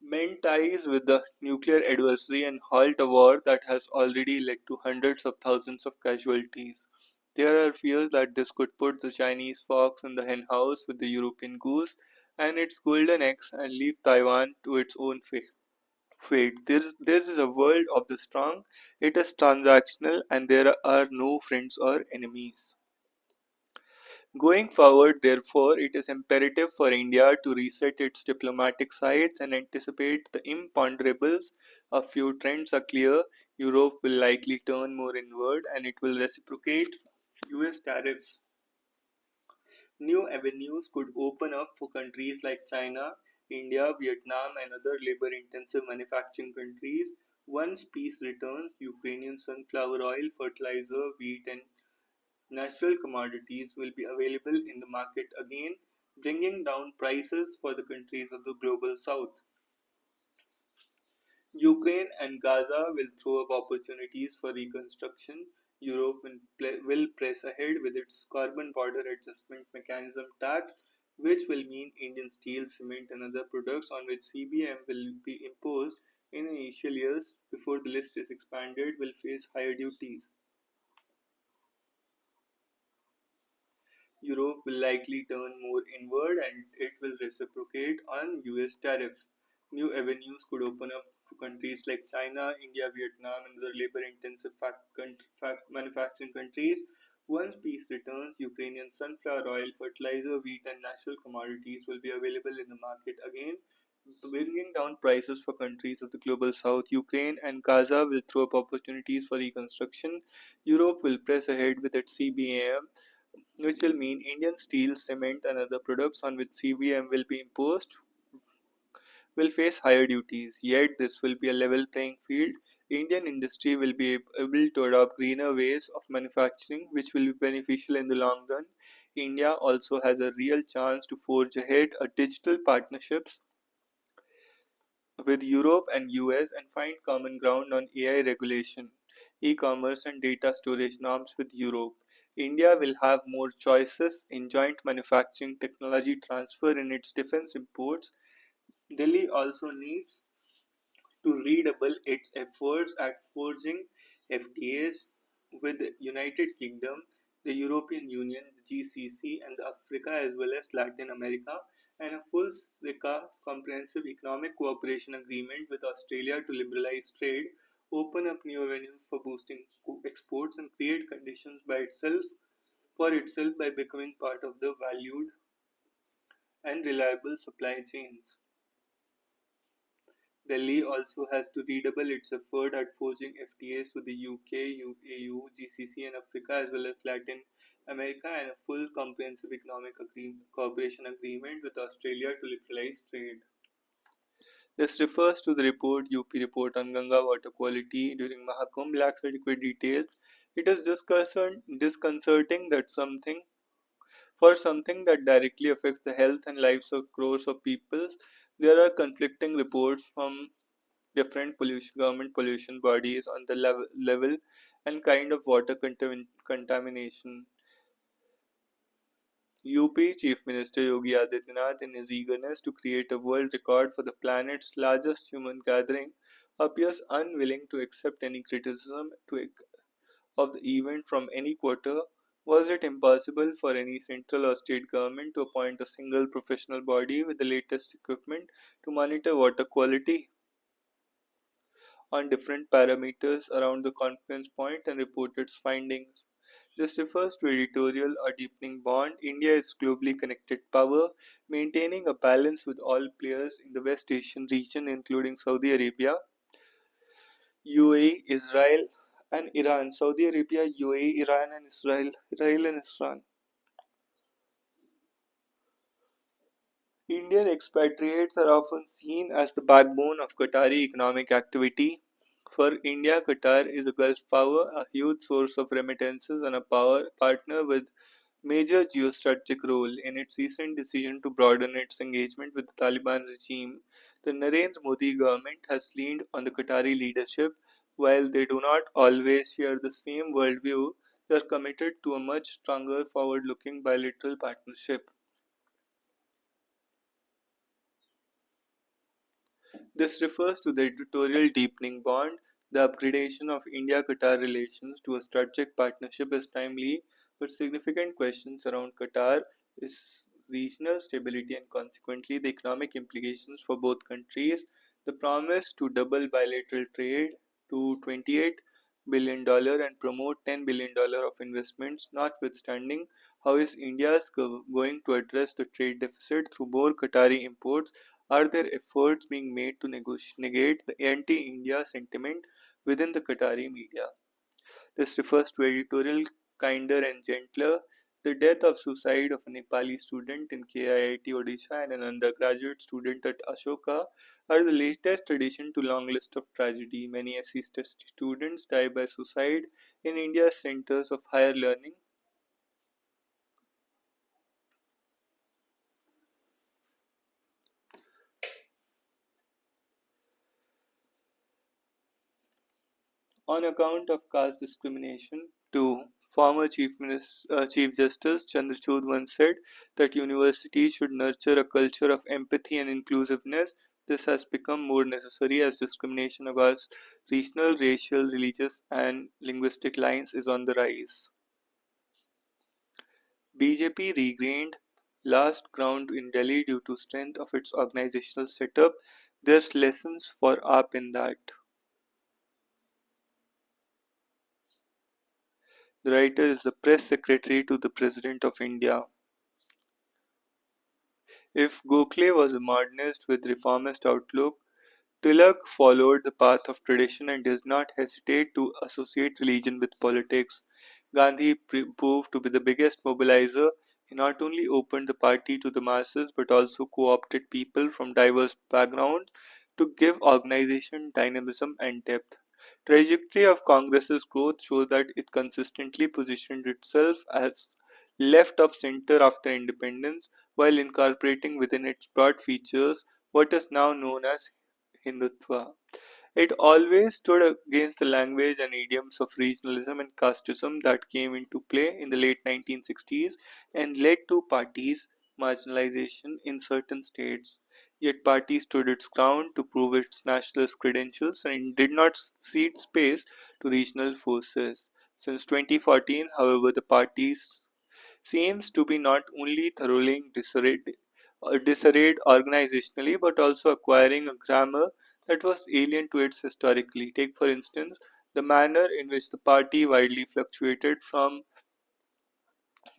mend ties with the nuclear adversary and halt a war that has already led to hundreds of thousands of casualties. There are fears that this could put the Chinese fox in the henhouse with the European goose and its golden eggs and leave Taiwan to its own fate. This is a world of the strong, it is transactional, and there are no friends or enemies. Going forward, therefore, it is imperative for India to reset its diplomatic sights and anticipate the imponderables. A few trends are clear. Europe will likely turn more inward and it will reciprocate US tariffs. New avenues could open up for countries like China, India, Vietnam, and other labor intensive manufacturing countries. Once peace returns, Ukrainian sunflower oil, fertilizer, wheat, and natural commodities will be available in the market again, bringing down prices for the countries of the global south. Ukraine and Gaza will throw up opportunities for reconstruction. Europe will press ahead with its carbon border adjustment mechanism tax, which will mean Indian steel, cement, and other products on which CBM will be imposed in initial years before the list is expanded will face higher duties. Europe will likely turn more inward and it will reciprocate on US tariffs. New avenues could open up to countries like China, India, Vietnam, and other labor intensive manufacturing countries. Once peace returns, Ukrainian sunflower oil, fertilizer, wheat, and natural commodities will be available in the market again, bringing down prices for countries of the global south. Ukraine and Gaza will throw up opportunities for reconstruction. Europe will press ahead with its CBAM, which will mean Indian steel, cement, and other products on which CBM will be imposed will face higher duties. Yet, this will be a level playing field. Indian industry will be able to adopt greener ways of manufacturing, which will be beneficial in the long run. India also has a real chance to forge ahead a digital partnerships with Europe and US and find common ground on AI regulation, e-commerce and data storage norms with Europe. India will have more choices in joint manufacturing technology transfer in its defense imports. Delhi also needs to redouble its efforts at forging FTAs with the United Kingdom, the European Union, the GCC, and Africa as well as Latin America, and a full SECA comprehensive economic cooperation agreement with Australia to liberalize trade, open up new avenues for boosting exports, and create conditions for itself by becoming part of the valued and reliable supply chains. Delhi also has to redouble its effort at forging FTAs with the UK, AU, GCC, and Africa, as well as Latin America, and a full comprehensive economic cooperation agreement with Australia to liberalize trade. This refers to the report UP report on Ganga water quality during Mahakumbh lacks adequate details. It is disconcerting that something that directly affects the health and lives of crores of people, there are conflicting reports from different government pollution bodies on the level and kind of water contamination. UP Chief Minister Yogi Adityanath, in his eagerness to create a world record for the planet's largest human gathering, appears unwilling to accept any criticism of the event from any quarter. Was it impossible for any central or state government to appoint a single professional body with the latest equipment to monitor water quality on different parameters around the confluence point and report its findings? This refers to editorial a deepening bond. India is globally connected power, maintaining a balance with all players in the West Asian region, including Saudi Arabia, UAE, Israel, and Iran. Saudi Arabia, UAE, Iran, and Israel and Iran. Indian expatriates are often seen as the backbone of Qatari economic activity. For India, Qatar is a Gulf power, a huge source of remittances, and a power partner with major geostrategic role. In its recent decision to broaden its engagement with the Taliban regime, the Narendra Modi government has leaned on the Qatari leadership. While they do not always share the same worldview, they are committed to a much stronger, forward looking bilateral partnership. This refers to the editorial deepening bond. The upgradation of India Qatar relations to a strategic partnership is timely, but significant questions around Qatar is regional stability and consequently the economic implications for both countries. The promise to double bilateral trade to 28 billion and promote $10 billion of investments. Notwithstanding, how is India going to address the trade deficit through more Qatari imports? Are there efforts being made to negate the anti-India sentiment within the Qatari media? This refers to editorial kinder and gentler. The death of suicide of a Nepali student in KIIT Odisha and an undergraduate student at Ashoka are the latest addition to long list of tragedy. Many SC students die by suicide in India's centers of higher learning. On account of caste discrimination. 2. Former Chief Justice Chandrachud once said that universities should nurture a culture of empathy and inclusiveness. This has become more necessary as discrimination across regional, racial, religious, and linguistic lines is on the rise. BJP regained last ground in Delhi due to strength of its organizational setup. There's lessons for AAP in that. The writer is the press secretary to the President of India. If Gokhale was a modernist with reformist outlook, Tilak followed the path of tradition and did not hesitate to associate religion with politics. Gandhi proved to be the biggest mobilizer. He not only opened the party to the masses but also co-opted people from diverse backgrounds to give organization dynamism and depth. Trajectory of Congress's growth shows that it consistently positioned itself as left of center after independence while incorporating within its broad features what is now known as Hindutva. It always stood against the language and idioms of regionalism and casteism that came into play in the late 1960s and led to parties' marginalization in certain states. Yet party stood its ground to prove its nationalist credentials and did not cede space to regional forces. Since 2014, however, the party's seems to be not only thoroughly disarrayed organizationally but also acquiring a grammar that was alien to its historically. Take, for instance, the manner in which the party widely fluctuated from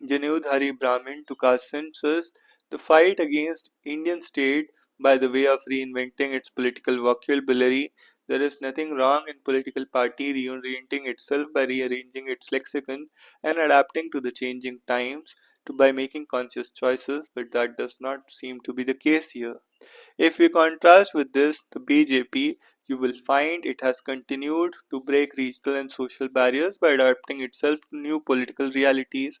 Janeudhari Brahmin to caste census, the fight against Indian state by the way of reinventing its political vocabulary. There is nothing wrong in political party reorienting itself by rearranging its lexicon and adapting to the changing times by making conscious choices, but that does not seem to be the case here. If we contrast with this, the BJP, you will find it has continued to break regional and social barriers by adapting itself to new political realities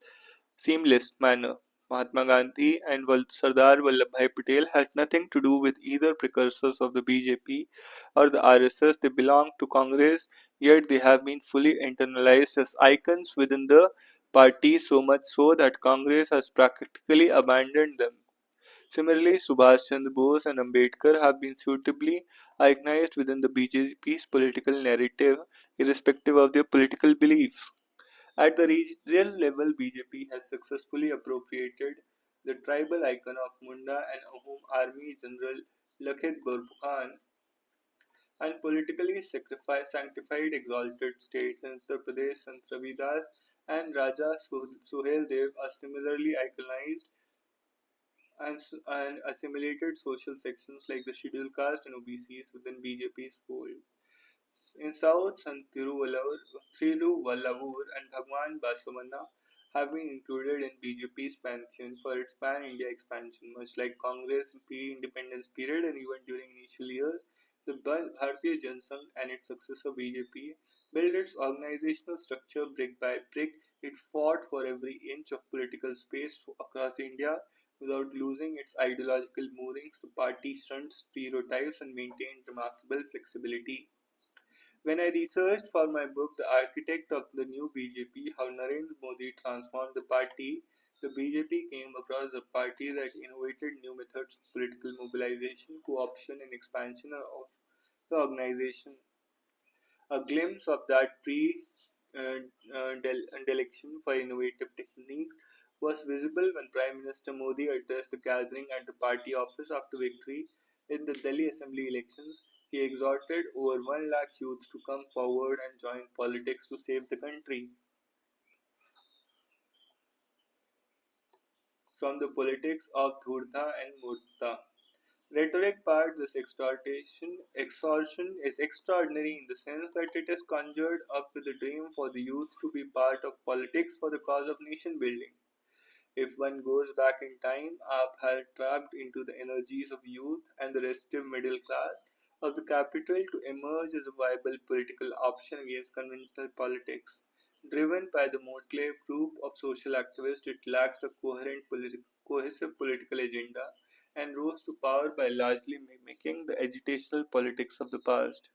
seamless manner. Mahatma Gandhi and Sardar Vallabhbhai Patel had nothing to do with either precursors of the BJP or the RSS. They belonged to Congress, yet they have been fully internalized as icons within the party, so much so that Congress has practically abandoned them. Similarly, Subhash Chandra Bose and Ambedkar have been suitably iconized within the BJP's political narrative, irrespective of their political beliefs. At the regional level, BJP has successfully appropriated the tribal icon of Munda and Ahom Army General Lakhit Borphukan and politically sanctified exalted states in Uttar Pradesh, Sant Ravidas and Raja Suhel Dev are similarly iconized and assimilated social sections like the scheduled caste and OBCs within BJP's fold. In South, Sant Thiruvallavur and Bhagwan Basavanna have been included in BJP's pantheon for its pan-India expansion. Much like Congress pre-independence period and even during initial years, the Bharatiya Janasangh and its successor BJP built its organizational structure brick by brick. It fought for every inch of political space across India without losing its ideological moorings. The party shunned stereotypes and maintained remarkable flexibility. When I researched for my book, The Architect of the New BJP, How Narendra Modi Transformed the Party, the BJP came across a party that innovated new methods of political mobilization, co-option, and expansion of the organization. A glimpse of that predilection for innovative techniques was visible when Prime Minister Modi addressed the gathering at the party office after victory in the Delhi Assembly elections. He exhorted over 1 lakh youth to come forward and join politics to save the country from the politics of Dhurta and Murta. Rhetoric part this exhortation is extraordinary in the sense that it is conjured up with a dream for the youth to be part of politics for the cause of nation building. If one goes back in time, Aap had tapped into the energies of youth and the restive middle class of the capital to emerge as a viable political option against conventional politics. Driven by the motley group of social activists, it lacks a cohesive political agenda and rose to power by largely mimicking the agitational politics of the past.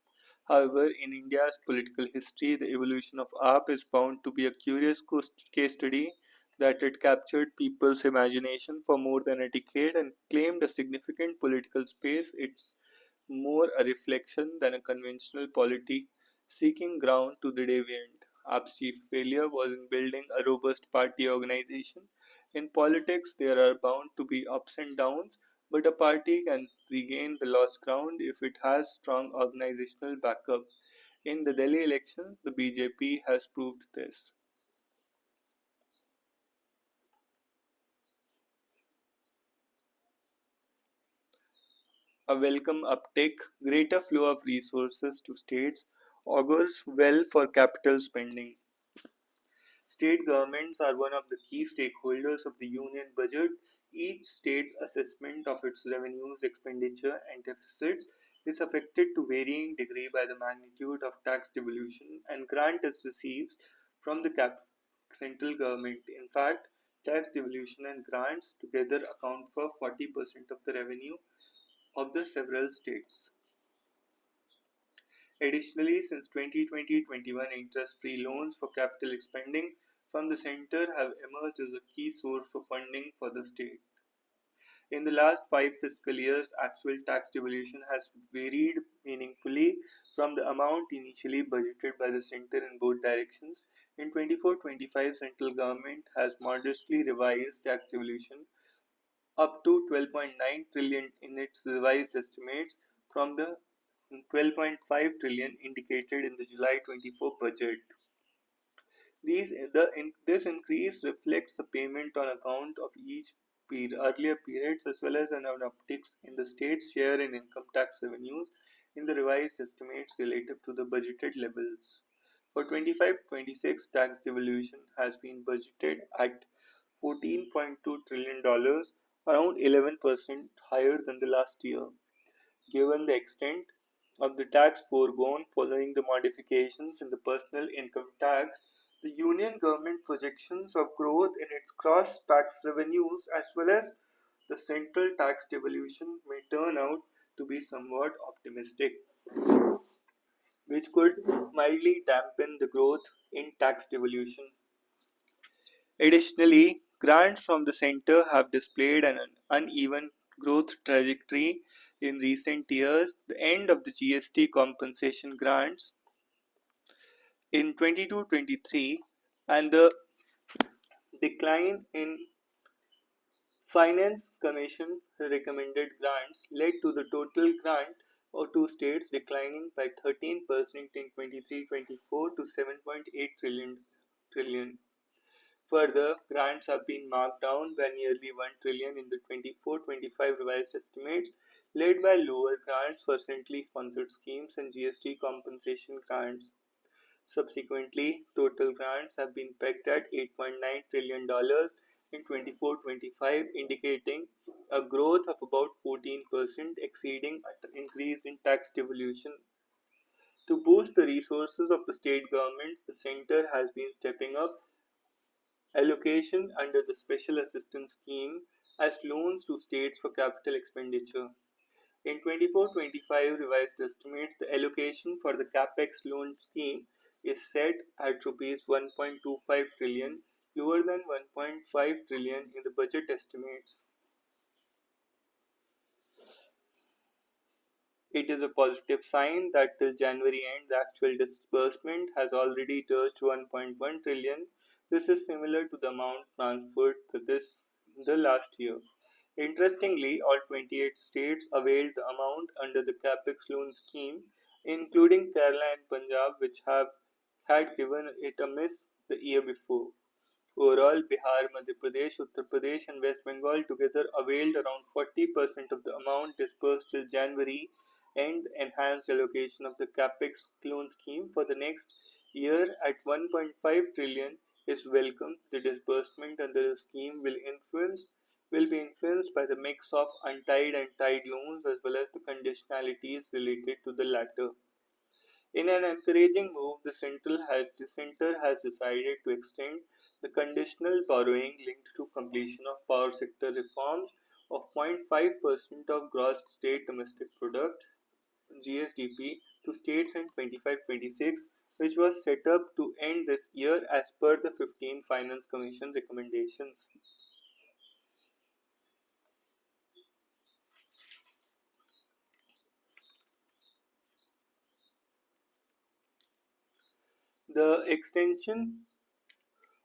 However, in India's political history, the evolution of AAP is bound to be a curious case study that it captured people's imagination for more than a decade and claimed a significant political space. It's more a reflection than a conventional polity seeking ground to the deviant. AAP's chief failure was in building a robust party organization. In politics, there are bound to be ups and downs, but a party can regain the lost ground if it has strong organizational backup. In the Delhi elections, the BJP has proved this. A welcome uptake, greater flow of resources to states augurs well for capital spending. State governments are one of the key stakeholders of the union budget. Each state's assessment of its revenues, expenditure, and deficits is affected to varying degree by the magnitude of tax devolution and grant it receives from the central government. In fact, tax devolution and grants together account for 40% of the revenue of the several states. Additionally, since 2020-21, interest-free loans for capital expending from the center have emerged as a key source for funding for the state. In the last 5 fiscal years, actual tax devolution has varied meaningfully from the amount initially budgeted by the center in both directions. In 24-25, central government has modestly revised tax devolution up to 12.9 trillion in its revised estimates from the 12.5 trillion indicated in the July 24 budget. This increase reflects the payment on account of each earlier periods as well as an uptick in the state's share in income tax revenues in the revised estimates relative to the budgeted levels. For 25-26, tax devolution has been budgeted at $14.2 trillion, around 11% higher than the last year. Given the extent of the tax foregone following the modifications in the personal income tax, the union government projections of growth in its gross tax revenues as well as the central tax devolution may turn out to be somewhat optimistic, which could mildly dampen the growth in tax devolution. Additionally, grants from the center have displayed an uneven growth trajectory in recent years. The end of the GST compensation grants in 22-23 and the decline in Finance Commission recommended grants led to the total grant to states declining by 13% in 23-24 to 7.8 trillion. Further, grants have been marked down by nearly 1 trillion in the 24-25 revised estimates, led by lower grants for centrally sponsored schemes and GST compensation grants. Subsequently, total grants have been pegged at $8.9 trillion in 24-25, indicating a growth of about 14%, exceeding an increase in tax devolution. To boost the resources of the state governments, the center has been stepping up allocation under the Special Assistance Scheme as loans to states for capital expenditure. In 24-25 revised estimates, the allocation for the CapEx loan scheme is set at rupees 1.25 trillion, lower than 1.5 trillion in the budget estimates. It is a positive sign that till January end, the actual disbursement has already touched 1.1 trillion. This is similar to the amount transferred to this the last year. Interestingly, all 28 states availed the amount under the CAPEX loan scheme, including Kerala and Punjab, which have had given it a miss the year before. Overall, Bihar, Madhya Pradesh, Uttar Pradesh, and West Bengal together availed around 40% of the amount disbursed till January, and enhanced allocation of the capex loan scheme for the next year at 1.5 trillion is welcome. The disbursement under the scheme will be influenced by the mix of untied and tied loans as well as the conditionalities related to the latter. In an encouraging move, the center has decided to extend the conditional borrowing linked to completion of power sector reforms of 0.5% of gross state domestic product (GSDP) to states in 25-26, which was set up to end this year as per the 15 Finance Commission recommendations. The extension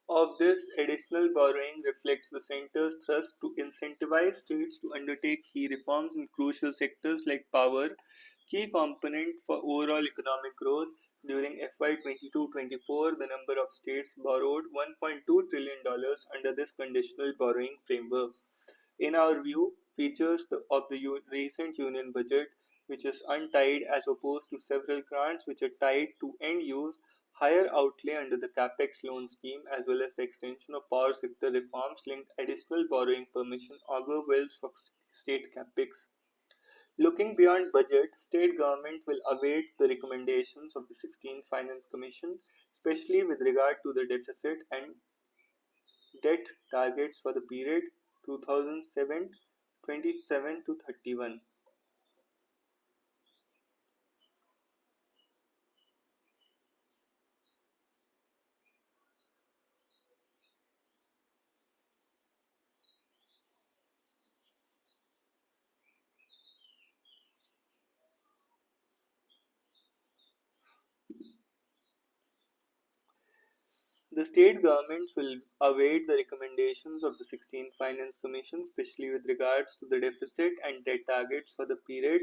of this additional borrowing reflects the center's thrust to incentivize states to undertake key reforms in crucial sectors like power, key component for overall economic growth. During FY 22-24, the number of states borrowed $1.2 trillion under this conditional borrowing framework. In our view, features of the recent union budget, which is untied as opposed to several grants which are tied to end use, higher outlay under the capex loan scheme, as well as the extension of power sector reforms linked additional borrowing permission augur well for state capex. Looking beyond budget, state government will await the recommendations of the 16th Finance Commission, especially with regard to the deficit and debt targets for the period 2027 to 31. The state governments will await the recommendations of the 16th Finance Commission, especially with regards to the deficit and debt targets for the period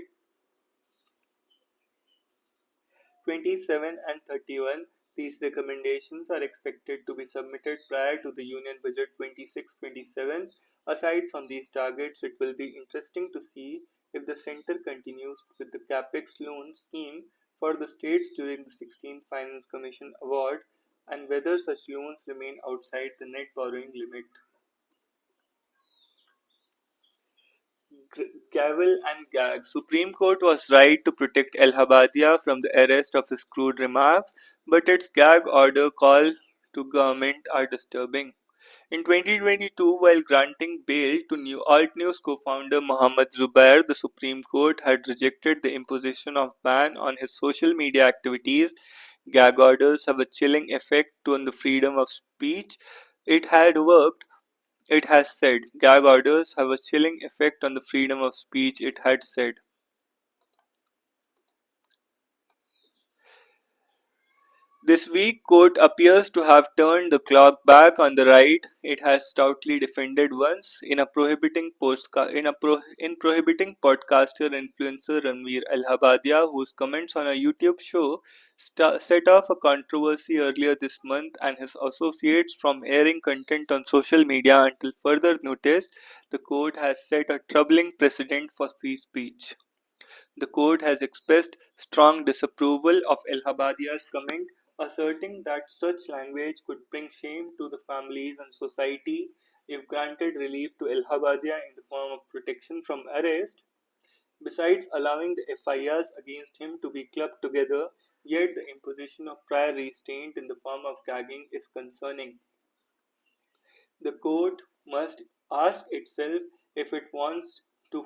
27 and 31. These recommendations are expected to be submitted prior to the Union Budget 26-27. Aside from these targets, it will be interesting to see if the Centre continues with the CAPEX loan scheme for the states during the 16th Finance Commission award and whether such loans remain outside the net borrowing limit. Gavel and gag. Supreme Court was right to protect El Habadia from the arrest of his crude remarks, but its gag order call to government are disturbing. In 2022, while granting bail to Alt News co-founder Mohammed Zubair, the Supreme Court had rejected the imposition of ban on his social media activities. Gag orders have a chilling effect on the freedom of speech. It had worked, it has said. Gag orders have a chilling effect on the freedom of speech, it had said. This weak court appears to have turned the clock back on the right it has stoutly defended once in prohibiting podcaster influencer Ranveer Al-Habadia, whose comments on a YouTube show set off a controversy earlier this month, and his associates from airing content on social media until further notice. The court has set a troubling precedent for free speech. The court has expressed strong disapproval of El-Habadia's comment, asserting that such language could bring shame to the families and society if granted relief to El-Habadia in the form of protection from arrest. Besides allowing the FIRs against him to be clubbed together, yet the imposition of prior restraint in the form of gagging is concerning. The court must ask itself if it wants to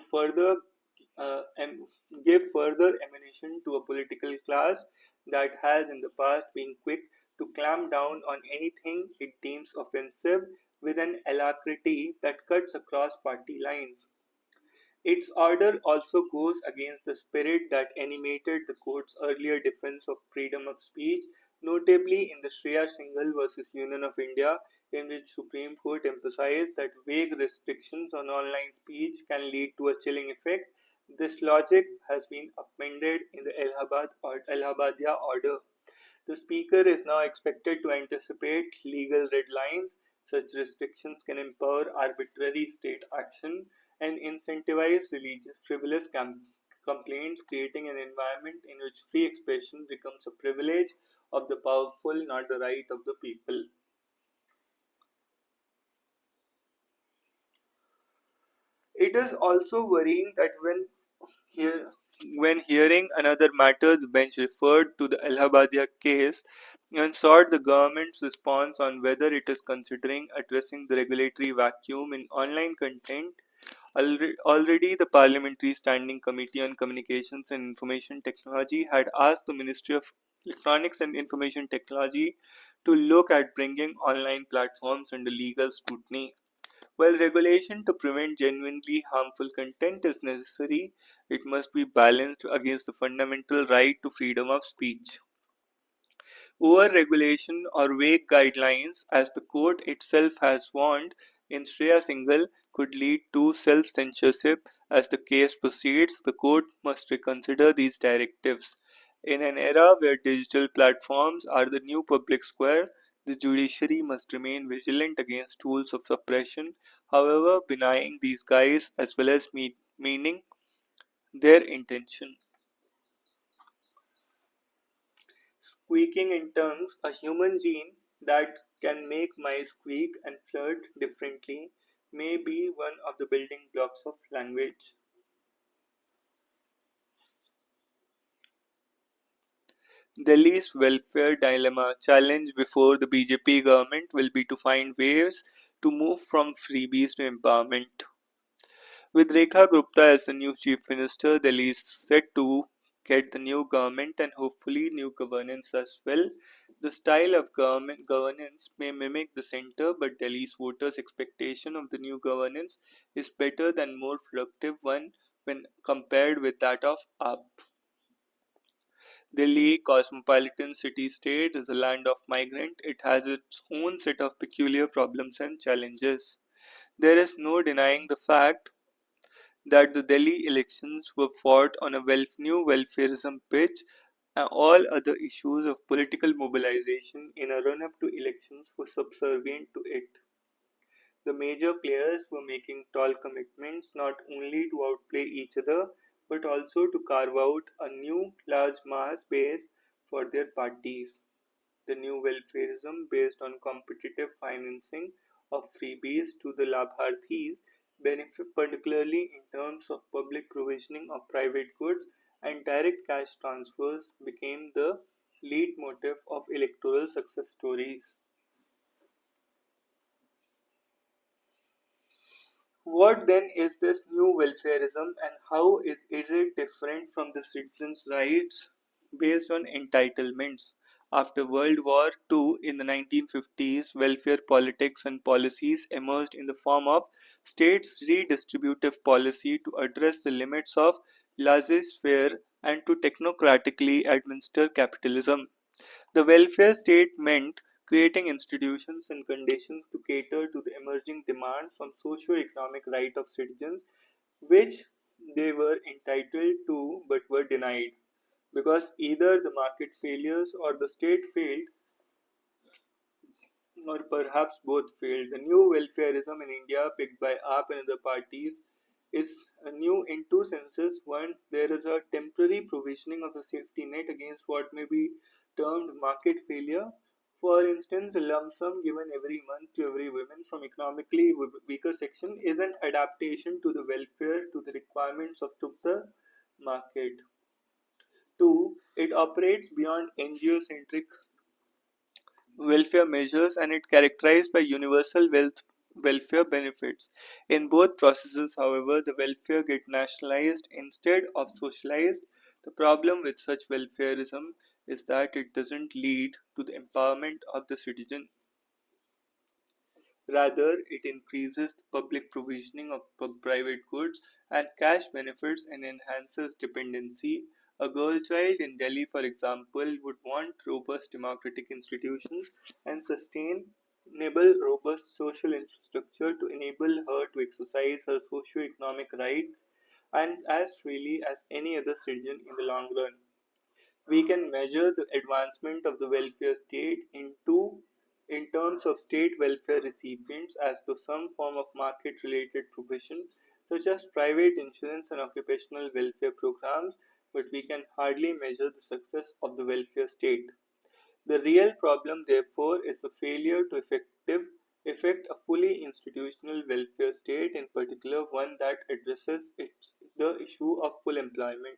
give further ammunition to a political class that has in the past been quick to clamp down on anything it deems offensive with an alacrity that cuts across party lines. Its order also goes against the spirit that animated the court's earlier defense of freedom of speech, notably in the Shreya Singhal versus Union of India, in which Supreme Court emphasized that vague restrictions on online speech can lead to a chilling effect. This logic has been amended in the Allahabadiya order. The Speaker is now expected to anticipate legal red lines. Such restrictions can empower arbitrary state action and incentivize religious frivolous complaints, creating an environment in which free expression becomes a privilege of the powerful, not the right of the people. It is also worrying that hear, when hearing another matter, the bench referred to the Allahabadiya case and sought the government's response on whether it is considering addressing the regulatory vacuum in online content. Already, the Parliamentary Standing Committee on Communications and Information Technology had asked the Ministry of Electronics and Information Technology to look at bringing online platforms under legal scrutiny. While regulation to prevent genuinely harmful content is necessary, it must be balanced against the fundamental right to freedom of speech. Over-regulation or vague guidelines, as the court itself has warned in Shreya Singhal, could lead to self-censorship. As the case proceeds, the court must reconsider these directives. In an era where digital platforms are the new public square, the judiciary must remain vigilant against tools of suppression, however benign these guise as well as meaning their intention. Squeaking in tongues, a human gene that can make mice squeak and flirt differently, may be one of the building blocks of language. Delhi's welfare dilemma challenge before the BJP government will be to find ways to move from freebies to empowerment. With Rekha Gupta as the new chief minister, Delhi is set to get the new government and hopefully new governance as well. The style of government governance may mimic the center, but Delhi's voters' expectation of the new governance is better than more productive one when compared with that of AAP. Delhi, cosmopolitan city-state, is a land of migrant. It has its own set of peculiar problems and challenges. There is no denying the fact that the Delhi elections were fought on a new welfarism pitch, and all other issues of political mobilization in a run up to elections were subservient to it. The major players were making tall commitments not only to outplay each other but also to carve out a new large mass base for their parties. The new welfarism based on competitive financing of freebies to the Labharthis benefit particularly in terms of public provisioning of private goods and direct cash transfers became the lead motive of electoral success stories. What then is this new welfarism and how is it different from the citizens' rights based on entitlements? After World War II in the 1950s, welfare politics and policies emerged in the form of states' redistributive policy to address the limits of laissez faire and to technocratically administer capitalism. The welfare state meant creating institutions and conditions to cater to the emerging demands on socio-economic right of citizens which they were entitled to but were denied because either the market failures or the state failed or perhaps both failed. The new welfarism in India, picked by AAP and other parties, is new in two senses. One, there is a temporary provisioning of a safety net against what may be termed market failure. For instance, a lump sum given every month to every woman from economically weaker section is an adaptation to the welfare to the requirements of the market. Two, it operates beyond NGO-centric welfare measures and it characterized by universal welfare benefits. In both processes, however, the welfare get nationalized instead of socialized. The problem with such welfarism is that it doesn't lead to the empowerment of the citizen. Rather, it increases the public provisioning of private goods and cash benefits and enhances dependency. A girl child in Delhi, for example, would want robust democratic institutions and sustainable, robust social infrastructure to enable her to exercise her socio-economic right and as freely as any other citizen in the long run. We can measure the advancement of the welfare state in terms of state welfare recipients as to some form of market related provision such as private insurance and occupational welfare programs, but we can hardly measure the success of the welfare state. The real problem, therefore, is the failure to effect a fully institutional welfare state, in particular one that addresses the issue of full employment.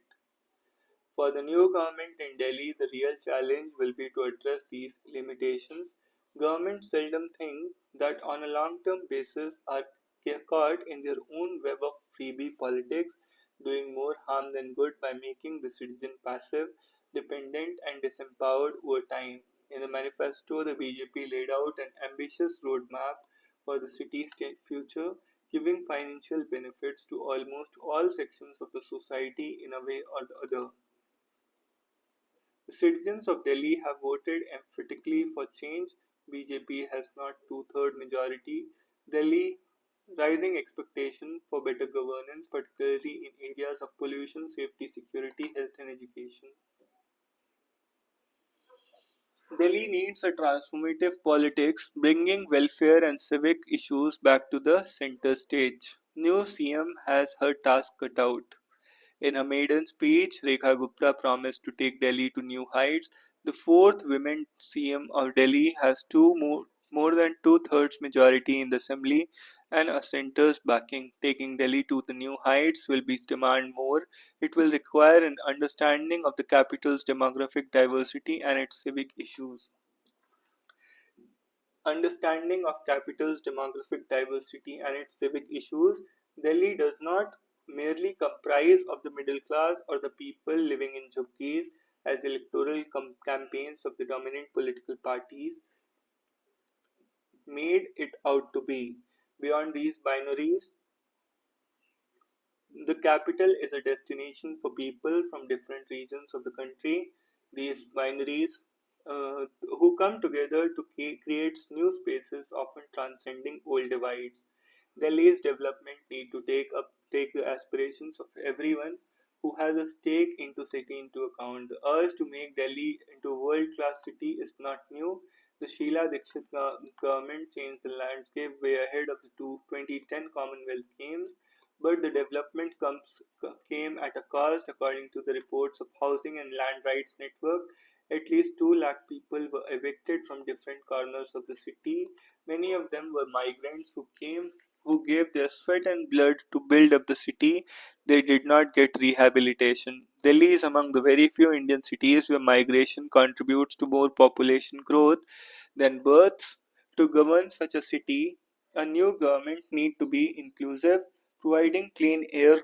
For the new government in Delhi, the real challenge will be to address these limitations. Governments seldom think that on a long-term basis are caught in their own web of freebie politics, doing more harm than good by making the citizen passive, dependent and disempowered over time. In the manifesto, the BJP laid out an ambitious roadmap for the city's future, giving financial benefits to almost all sections of the society in a way or the other. The citizens of Delhi have voted emphatically for change. BJP has not two-third majority. Delhi rising expectation for better governance, particularly in areas of pollution, safety, security, health, and education. Delhi needs a transformative politics, bringing welfare and civic issues back to the center stage. New CM has her task cut out. In a maiden speech, Rekha Gupta promised to take Delhi to new heights. The fourth women CM of Delhi has more than two-thirds majority in the assembly and a centre's backing. Taking Delhi to the new heights will be demand more. It will require an understanding of the capital's demographic diversity and its civic issues. Understanding of capital's demographic diversity and its civic issues, Delhi does not merely comprise of the middle class or the people living in jhuggies as electoral campaigns of the dominant political parties made it out to be. Beyond these binaries, the capital is a destination for people from different regions of the country. These binaries who come together to create new spaces, often transcending old divides. Delhi's development need to take the aspirations of everyone who has a stake into city into account. The urge to make Delhi into a world-class city is not new. The Sheila Dikshit government changed the landscape way ahead of the 2010 Commonwealth Games, but the development came at a cost. According to the reports of Housing and Land Rights Network, at least 2 lakh people were evicted from different corners of the city. Many of them were migrants who gave their sweat and blood to build up the city. They did not get rehabilitation. Delhi is among the very few Indian cities where migration contributes to more population growth than births. To govern such a city, a new government need to be inclusive, providing clean air,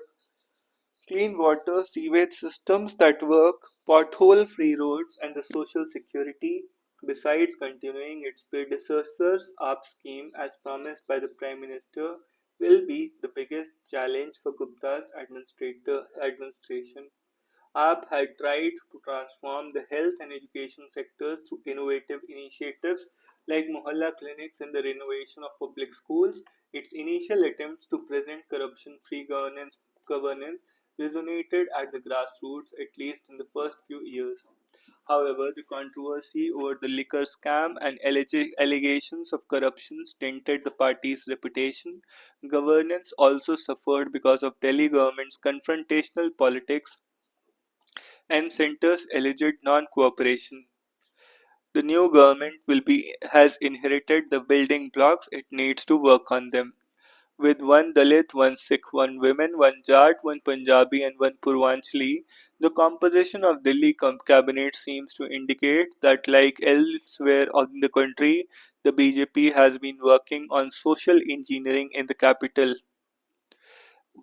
clean water, sewage systems that work, pothole-free roads, and the social security, besides continuing its predecessor's AAP scheme as promised by the Prime Minister, will be the biggest challenge for Gupta's administration. AAP had tried to transform the health and education sectors through innovative initiatives like Mohalla clinics and the renovation of public schools. Its initial attempts to present corruption-free governance resonated at the grassroots, at least in the first few years. However, the controversy over the liquor scam and allegations of corruption dented the party's reputation. Governance also suffered because of Delhi government's confrontational politics and center's alleged non-cooperation. The new government will be has inherited the building blocks, it needs to work on them. With one Dalit, one Sikh, one woman, one Jat, one Punjabi and one Purvanchali, the composition of Delhi cabinet seems to indicate that like elsewhere in the country, the BJP has been working on social engineering in the capital.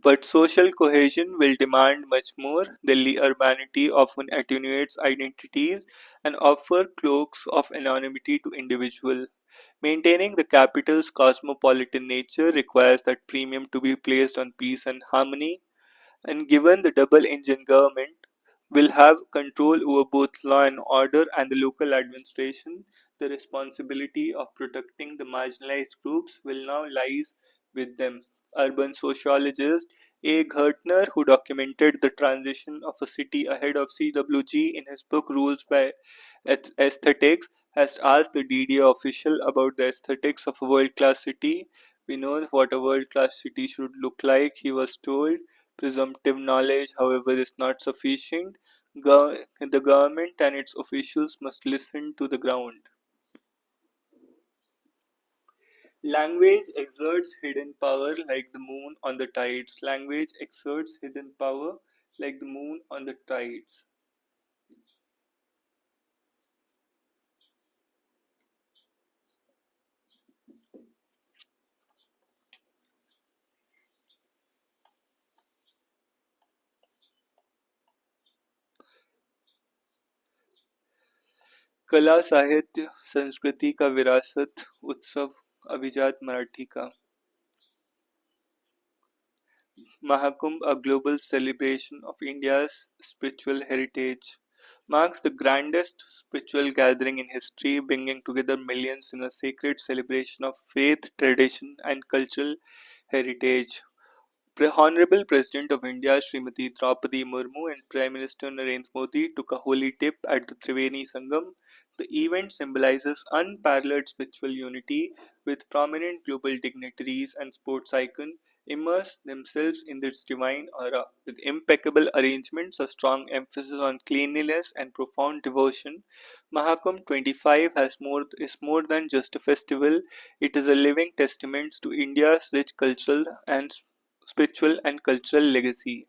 But social cohesion will demand much more. Delhi urbanity often attenuates identities and offers cloaks of anonymity to individuals. Maintaining the capital's cosmopolitan nature requires that premium to be placed on peace and harmony, and given the double engine government will have control over both law and order and the local administration, the responsibility of protecting the marginalized groups will now lies with them. Urban sociologist A. Gertner, who documented the transition of a city ahead of CWG in his book Rules by Aesthetics, has asked the DDA official about the aesthetics of a world class city. We know what a world class city should look like, he was told. Presumptive knowledge, however, is not sufficient. The government and its officials must listen to the ground. Language exerts hidden power like the moon on the tides. Language exerts hidden power like the moon on the tides. कला साहित्य संस्कृति का विरासत उत्सव अभिजात मराठी का Mahakumbh, a global celebration of India's spiritual heritage, marks the grandest spiritual gathering in history, bringing together millions in a sacred celebration of faith, tradition, and cultural heritage. Honorable President of India Srimati Draupadi Murmu and Prime Minister Narendra Modi took a holy dip at the Triveni Sangam. The event symbolizes unparalleled spiritual unity, with prominent global dignitaries and sports icons immerse themselves in this divine aura. With impeccable arrangements, a strong emphasis on cleanliness, and profound devotion, Mahakumbh 25 is more than just a festival, it is a living testament to India's rich cultural and spiritual and cultural legacy.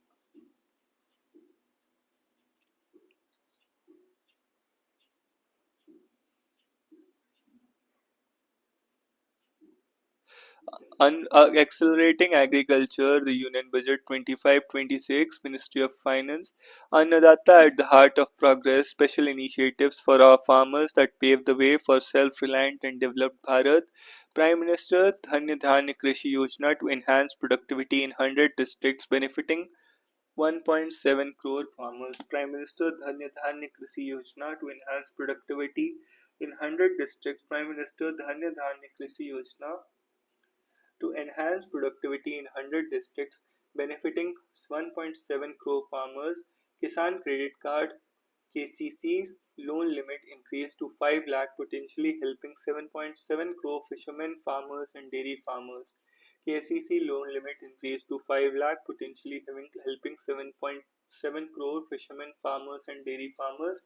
Accelerating agriculture, the Union Budget 25-26, Ministry of Finance, Annadatta at the heart of progress, special initiatives for our farmers that pave the way for self-reliant and developed Bharat. Prime Minister Dhanya Dhanya Krishi Yojana to enhance productivity in 100 districts benefiting 1.7 crore farmers. Prime Minister Dhanya Dhanya Krishi Yojana to enhance productivity in 100 districts. Prime Minister Dhanya Dhanya Krishi Yojana to enhance productivity in 100 districts, benefiting 1.7 crore farmers. Kisan Credit Card (KCC's) loan limit increased to 5 lakh, potentially helping 7.7 crore fishermen, farmers, and dairy farmers. KCC loan limit increased to 5 lakh, potentially helping 7.7 crore fishermen, farmers, and dairy farmers,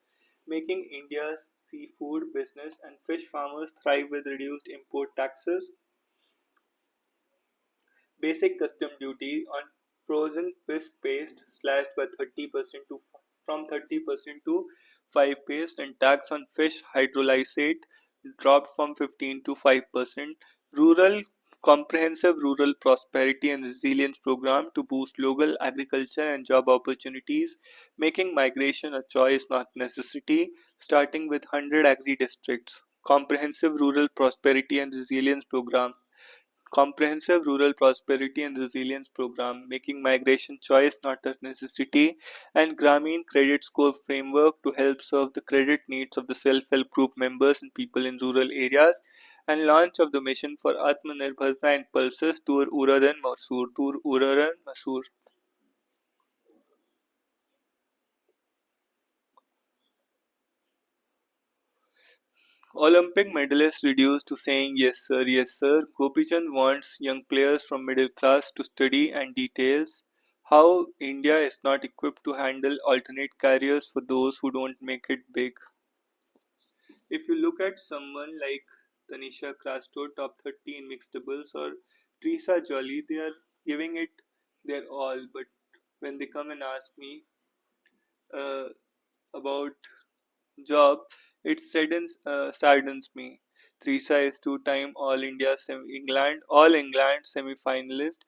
making India's seafood business and fish farmers thrive with reduced import taxes. Basic custom duty on frozen fish paste slashed by 30% to from 30% to 5 paste, and tax on fish hydrolysate dropped from 15 to 5%. Rural Comprehensive Rural Prosperity and Resilience Program to boost local agriculture and job opportunities, making migration a choice not necessity, starting with 100 agri districts. Comprehensive Rural Prosperity and Resilience Program, making migration choice not a necessity, and Grameen Credit Score Framework to help serve the credit needs of the self-help group members and people in rural areas, and launch of the mission for Atmanirbharta and Pulses Tur Uradan Masoor. Tur Uradan Masoor. Olympic medalists reduced to saying yes sir, yes sir. Gopichand wants young players from middle class to study and details how India is not equipped to handle alternate careers for those who don't make it big. If you look at someone like Tanisha Crasto, top 30 in mixed doubles, or Teresa Jolly, they are giving it their all. But when they come and ask me uh, about job, it saddens me. Teresa is two-time All England semi-finalist,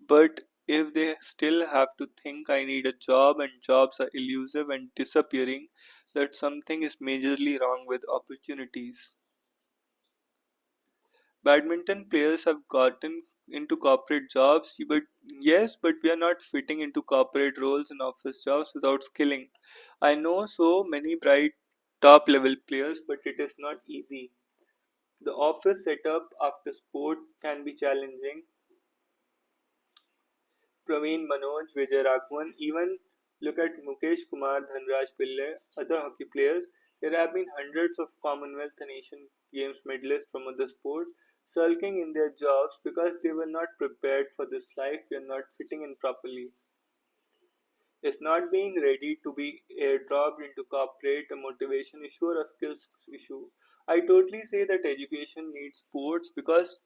but if they still have to think I need a job and jobs are elusive and disappearing, that something is majorly wrong with opportunities. Badminton players have gotten into corporate jobs, but yes, but we are not fitting into corporate roles and office jobs without skilling. I know so many bright top level players, but it is not easy. The office setup after sport can be challenging. Praveen Manoj, Vijay Raghavan, even look at Mukesh Kumar, Dhanraj Pillai, other hockey players. There have been hundreds of Commonwealth and Asian Games medalists from other sports sulking in their jobs because they were not prepared for this life, they are not fitting in properly. Is not being ready to be airdropped into corporate a motivation issue or a skills issue? I totally say that education needs sports because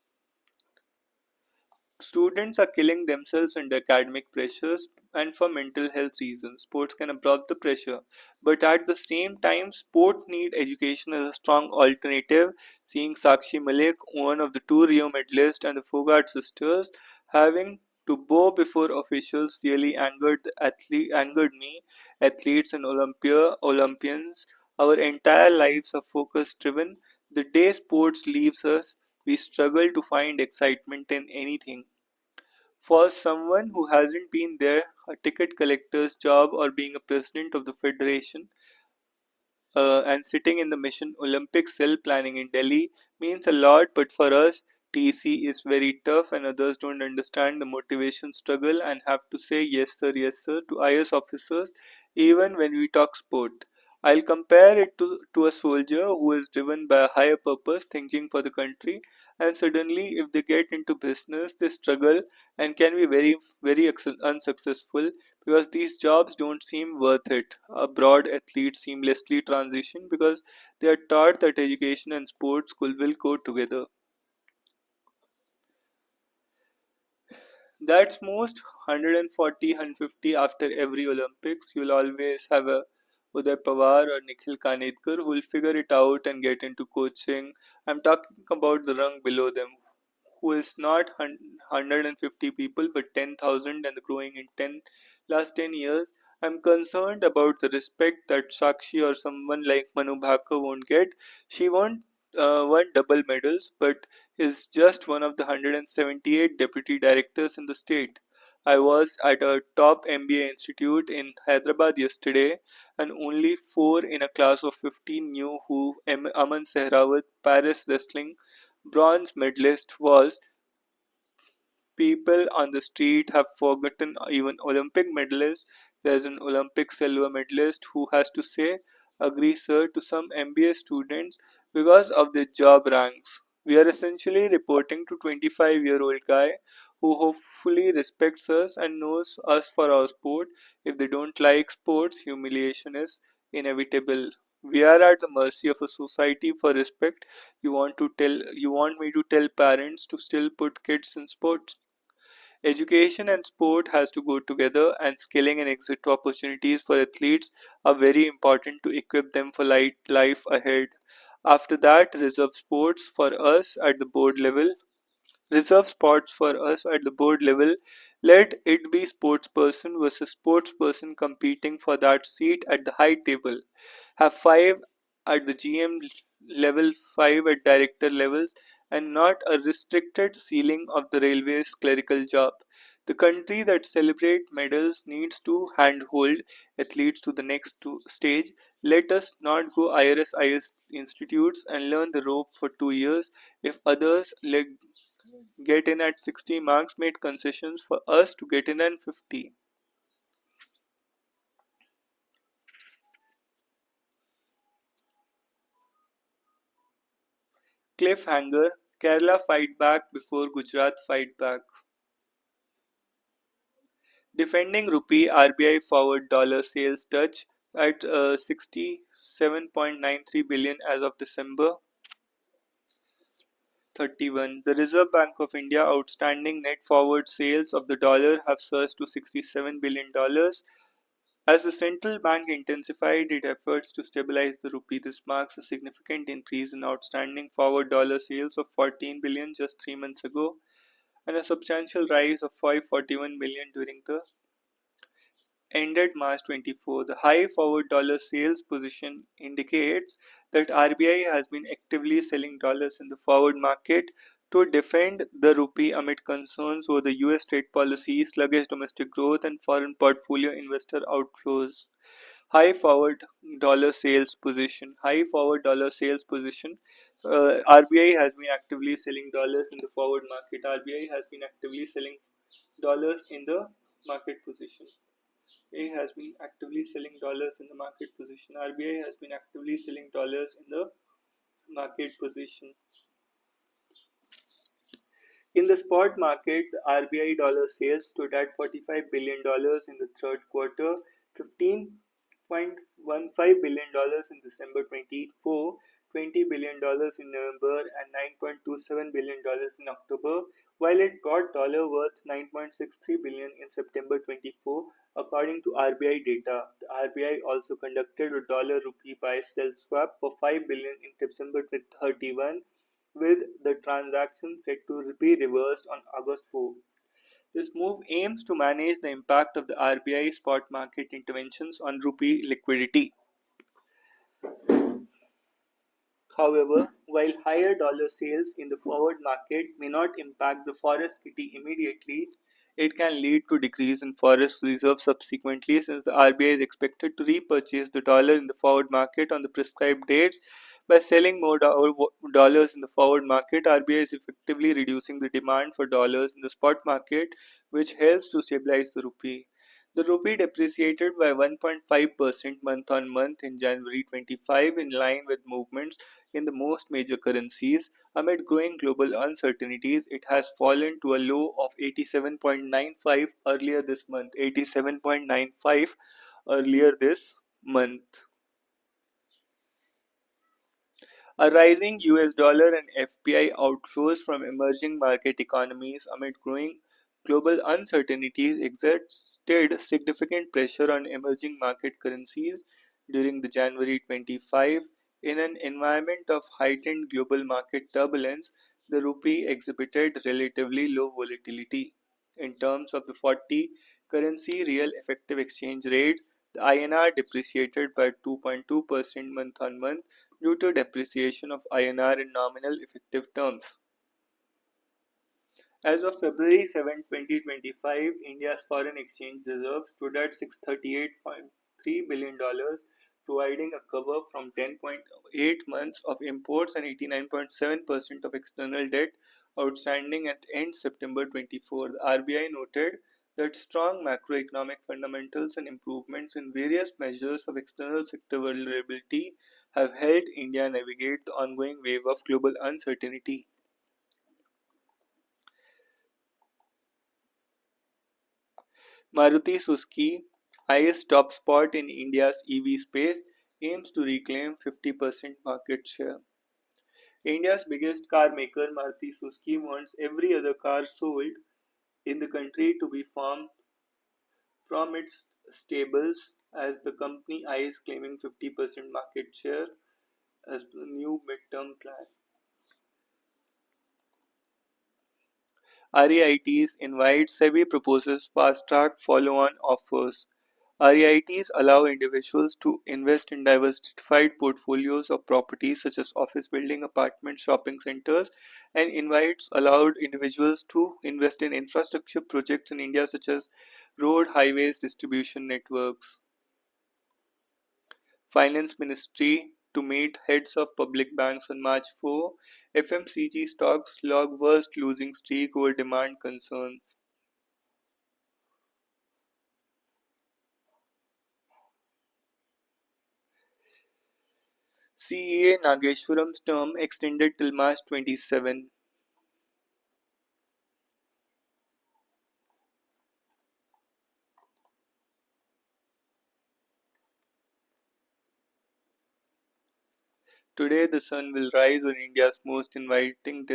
students are killing themselves under academic pressures and for mental health reasons. Sports can absorb the pressure. But at the same time, sport need education as a strong alternative. Seeing Sakshi Malik, one of the two Rio medalists, and the Fogart sisters having to bow before officials really angered me. Athletes and Olympians, our entire lives are focus driven. The day sports leaves us, we struggle to find excitement in anything. For someone who hasn't been there, a ticket collector's job or being a president of the federation and sitting in the Mission Olympic cell planning in Delhi means a lot, but for us, TC is very tough and others don't understand the motivation struggle and have to say yes sir to IS officers even when we talk sport. I'll compare it to a soldier who is driven by a higher purpose, thinking for the country, and suddenly, if they get into business, they struggle and can be very unsuccessful because these jobs don't seem worth it. Abroad athletes seamlessly transition because they are taught that education and sports will go together. That's most 140, 150 after every Olympics. You'll always have a Uday Pawar or Nikhil Kanedkar who will figure it out and get into coaching. I'm talking about the rung below them, who is not 150 people but 10,000 and growing in 10 last 10 years. I'm concerned about the respect that Sakshi or someone like Manu Bhaker won't get. She won't won double medals but is just one of the 178 deputy directors in the state. I was at a top MBA institute in Hyderabad yesterday, and only 4 in a class of 15 knew who Aman Sehrawat, Paris wrestling bronze medalist, was. People on the street have forgotten even Olympic medalists. There's an Olympic silver medalist who has to say, agree, sir, to some MBA students because of their job ranks. We are essentially reporting to 25-year-old guy who hopefully respects us and knows us for our sport. If they don't like sports, humiliation is inevitable. We are at the mercy of a society for respect. You want me to tell parents to still put kids in sports? Education and sport has to go together, and skilling and exit opportunities for athletes are very important to equip them for life ahead. After that, reserve spots for us at the board level. Let it be sports person versus sports person competing for that seat at the high table. Have 5 at the GM level, 5 at director levels, and not a restricted ceiling of the railway's clerical job. The country that celebrates medals needs to handhold athletes to the stage. Let us not go IRS institutes and learn the rope for 2 years if others get in at 60 marks made concessions for us to get in at 50. Cliffhanger: Kerala fight back before Gujarat fight back. Defending rupee, RBI forward dollar sales touch at 67.93 billion as of December 31. The Reserve Bank of India outstanding net forward sales of the dollar have surged to $67 billion. As the central bank intensified its efforts to stabilize the rupee, this marks a significant increase in outstanding forward dollar sales of 14 billion just 3 months ago. and a substantial rise of 541 million during the ended March 24. The high forward dollar sales position indicates that RBI has been actively selling dollars in the forward market to defend the rupee amid concerns over the US trade policy, sluggish domestic growth, and foreign portfolio investor outflows. High forward dollar sales position. High forward dollar sales position. RBI has been actively selling dollars in the forward market. RBI has been actively selling dollars in the market position. A has been actively selling dollars in the market position. RBI has been actively selling dollars in the market position. In the spot market, the RBI dollar sales stood at $45 billion in the third quarter, $15.15 billion in December 24, $20 billion in November, and $9.27 billion in October, while it got dollar worth $9.63 billion in September 24, according to RBI data. The RBI also conducted a dollar rupee buy sell swap for $5 billion in December 31, with the transaction set to be reversed on August 4. This move aims to manage the impact of the RBI spot market interventions on rupee liquidity. However, while higher dollar sales in the forward market may not impact the forex kitty immediately, it can lead to decrease in forex reserves subsequently, since the RBI is expected to repurchase the dollar in the forward market on the prescribed dates. By selling more dollars in the forward market, RBI is effectively reducing the demand for dollars in the spot market, which helps to stabilize the rupee. The rupee depreciated by 1.5% month on month in January 25, in line with movements in the most major currencies. Amid growing global uncertainties, it has fallen to a low of 87.95 earlier this month. 87.95 earlier this month. A rising US dollar and FPI outflows from emerging market economies amid growing global uncertainties exerted significant pressure on emerging market currencies during the January 25. In an environment of heightened global market turbulence, the rupee exhibited relatively low volatility. In terms of the 40 currency real effective exchange rate, the INR depreciated by 2.2% month on month due to depreciation of INR in nominal effective terms. As of February 7, 2025, India's foreign exchange reserves stood at $638.3 billion, providing a cover from 10.8 months of imports and 89.7% of external debt outstanding at end September 24. The RBI noted that strong macroeconomic fundamentals and improvements in various measures of external sector vulnerability have helped India navigate the ongoing wave of global uncertainty. Maruti Suzuki, highest top spot in India's EV space, aims to reclaim 50% market share. India's biggest car maker, Maruti Suzuki, wants every other car sold in the country to be formed from its stables, as the company eyes claiming 50% market share as the new midterm plan. REITs invite SEBI proposes fast-track follow-on offers. REITs allow individuals to invest in diversified portfolios of properties such as office building, apartment, shopping centers, and invites allowed individuals to invest in infrastructure projects in India such as road, highways, distribution networks. Finance Ministry to meet heads of public banks on March 4. FMCG stocks log worst losing streak over demand concerns. CEA Nageshwaram's term extended till March 27. Today, the sun will rise on India's most inviting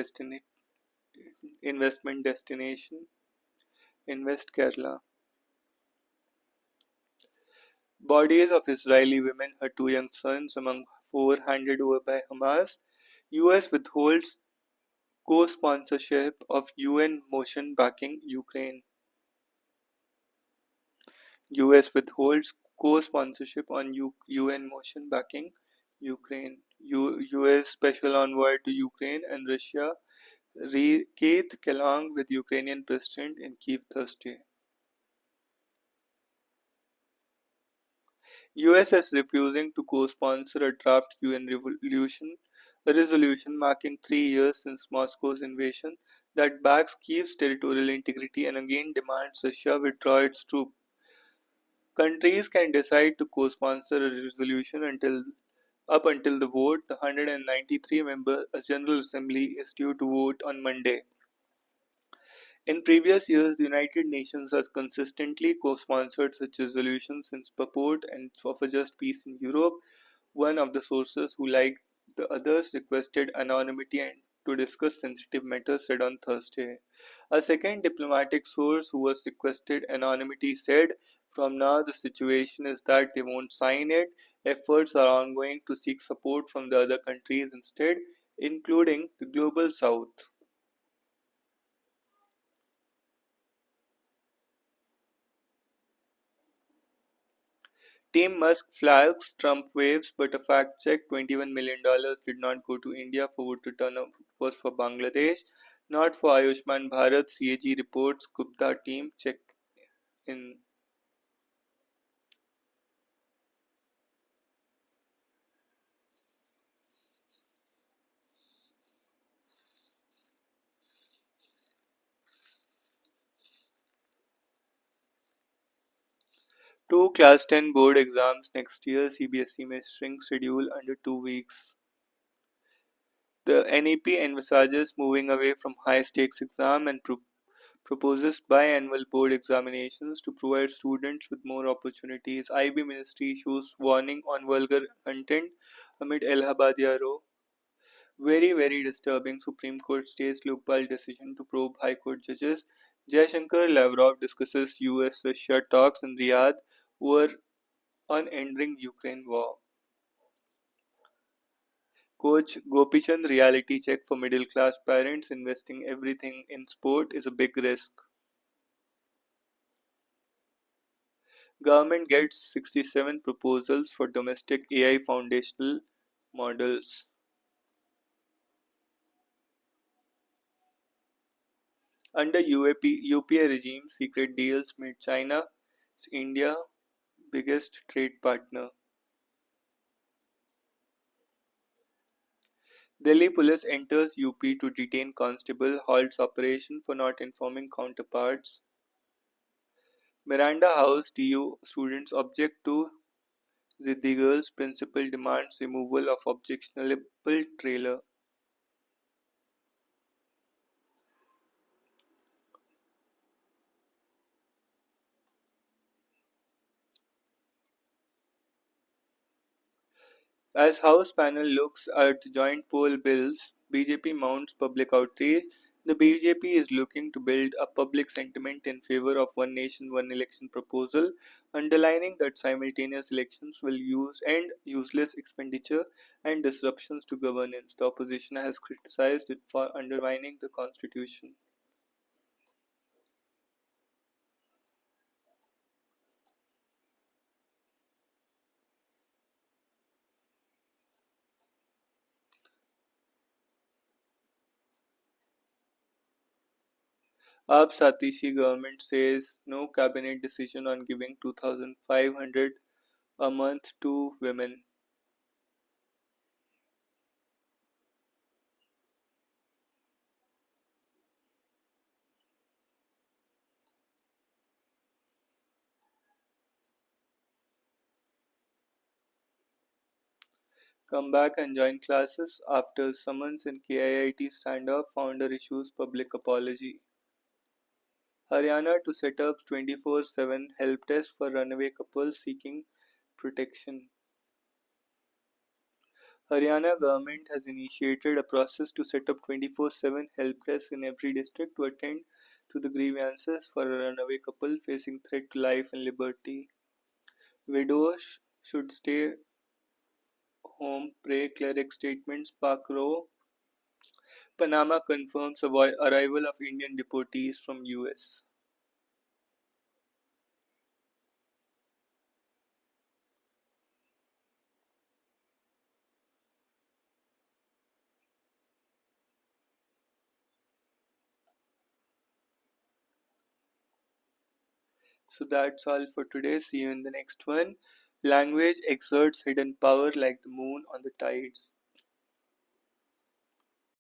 investment destination, Invest Kerala. Bodies of Israeli women, her two young sons among four handed over by Hamas. US withholds co-sponsorship of UN motion backing Ukraine. US withholds co-sponsorship on UN motion backing Ukraine. US Special Envoy to Ukraine and Russia Keith Kellogg with Ukrainian President in Kiev Thursday. US is refusing to co-sponsor a draft a resolution marking 3 years since Moscow's invasion that backs Kiev's territorial integrity and again demands Russia withdraw its troops. Countries can decide to co-sponsor a resolution up until the vote. The 193-member General Assembly is due to vote on Monday. In previous years, the United Nations has consistently co-sponsored such resolutions since purport and of a just peace in Europe. One of the sources who, like the others, requested anonymity and to discuss sensitive matters said on Thursday. A second diplomatic source who was requested anonymity said, "From now, the situation is that they won't sign it. Efforts are ongoing to seek support from the other countries instead, including the Global South." Team Musk flags Trump waves, but a fact check $21 million did not go to India for voter turnout, it was for Bangladesh, not for Ayushman Bharat, CAG reports. Gupta team check in. Two Class 10 board exams next year, CBSE may shrink schedule under 2 weeks. The NEP envisages moving away from high stakes exam and proposes biannual board examinations to provide students with more opportunities. IB ministry issues warning on vulgar content amid Allahabad row. Very, very disturbing. Supreme Court stays Lokpal decision to probe High Court judges. Jaishankar Lavrov discusses US-Russia talks in Riyadh over on ending Ukraine war. Coach Gopichand reality check for middle class parents investing everything in sport is a big risk. Government gets 67 proposals for domestic AI foundational models. Under UPA regime, secret deals made China India's biggest trade partner. Delhi police enters UP to detain constable, halts operation for not informing counterparts. Miranda House TU students object to Ziddi girls. Principal demands removal of objectionable trailer. As House panel looks at joint poll bills, BJP mounts public outrage. The BJP is looking to build a public sentiment in favor of one nation, one election proposal, underlining that simultaneous elections will end useless expenditure and disruptions to governance. The opposition has criticized it for undermining the constitution. AAP Satishi government says no cabinet decision on giving 2,500 a month to women. Come back and join classes after summons in KIIT standoff, founder issues public apology. Haryana to set up 24/7 help desk for runaway couples seeking protection. Haryana government has initiated a process to set up 24/7 help desk in every district to attend to the grievances for a runaway couple facing threat to life and liberty. Widows should stay home, pray cleric statements, Park Row. Panama confirms arrival of Indian deportees from US. So that's all for today. See you in the next one. Language exerts hidden power like the moon on the tides.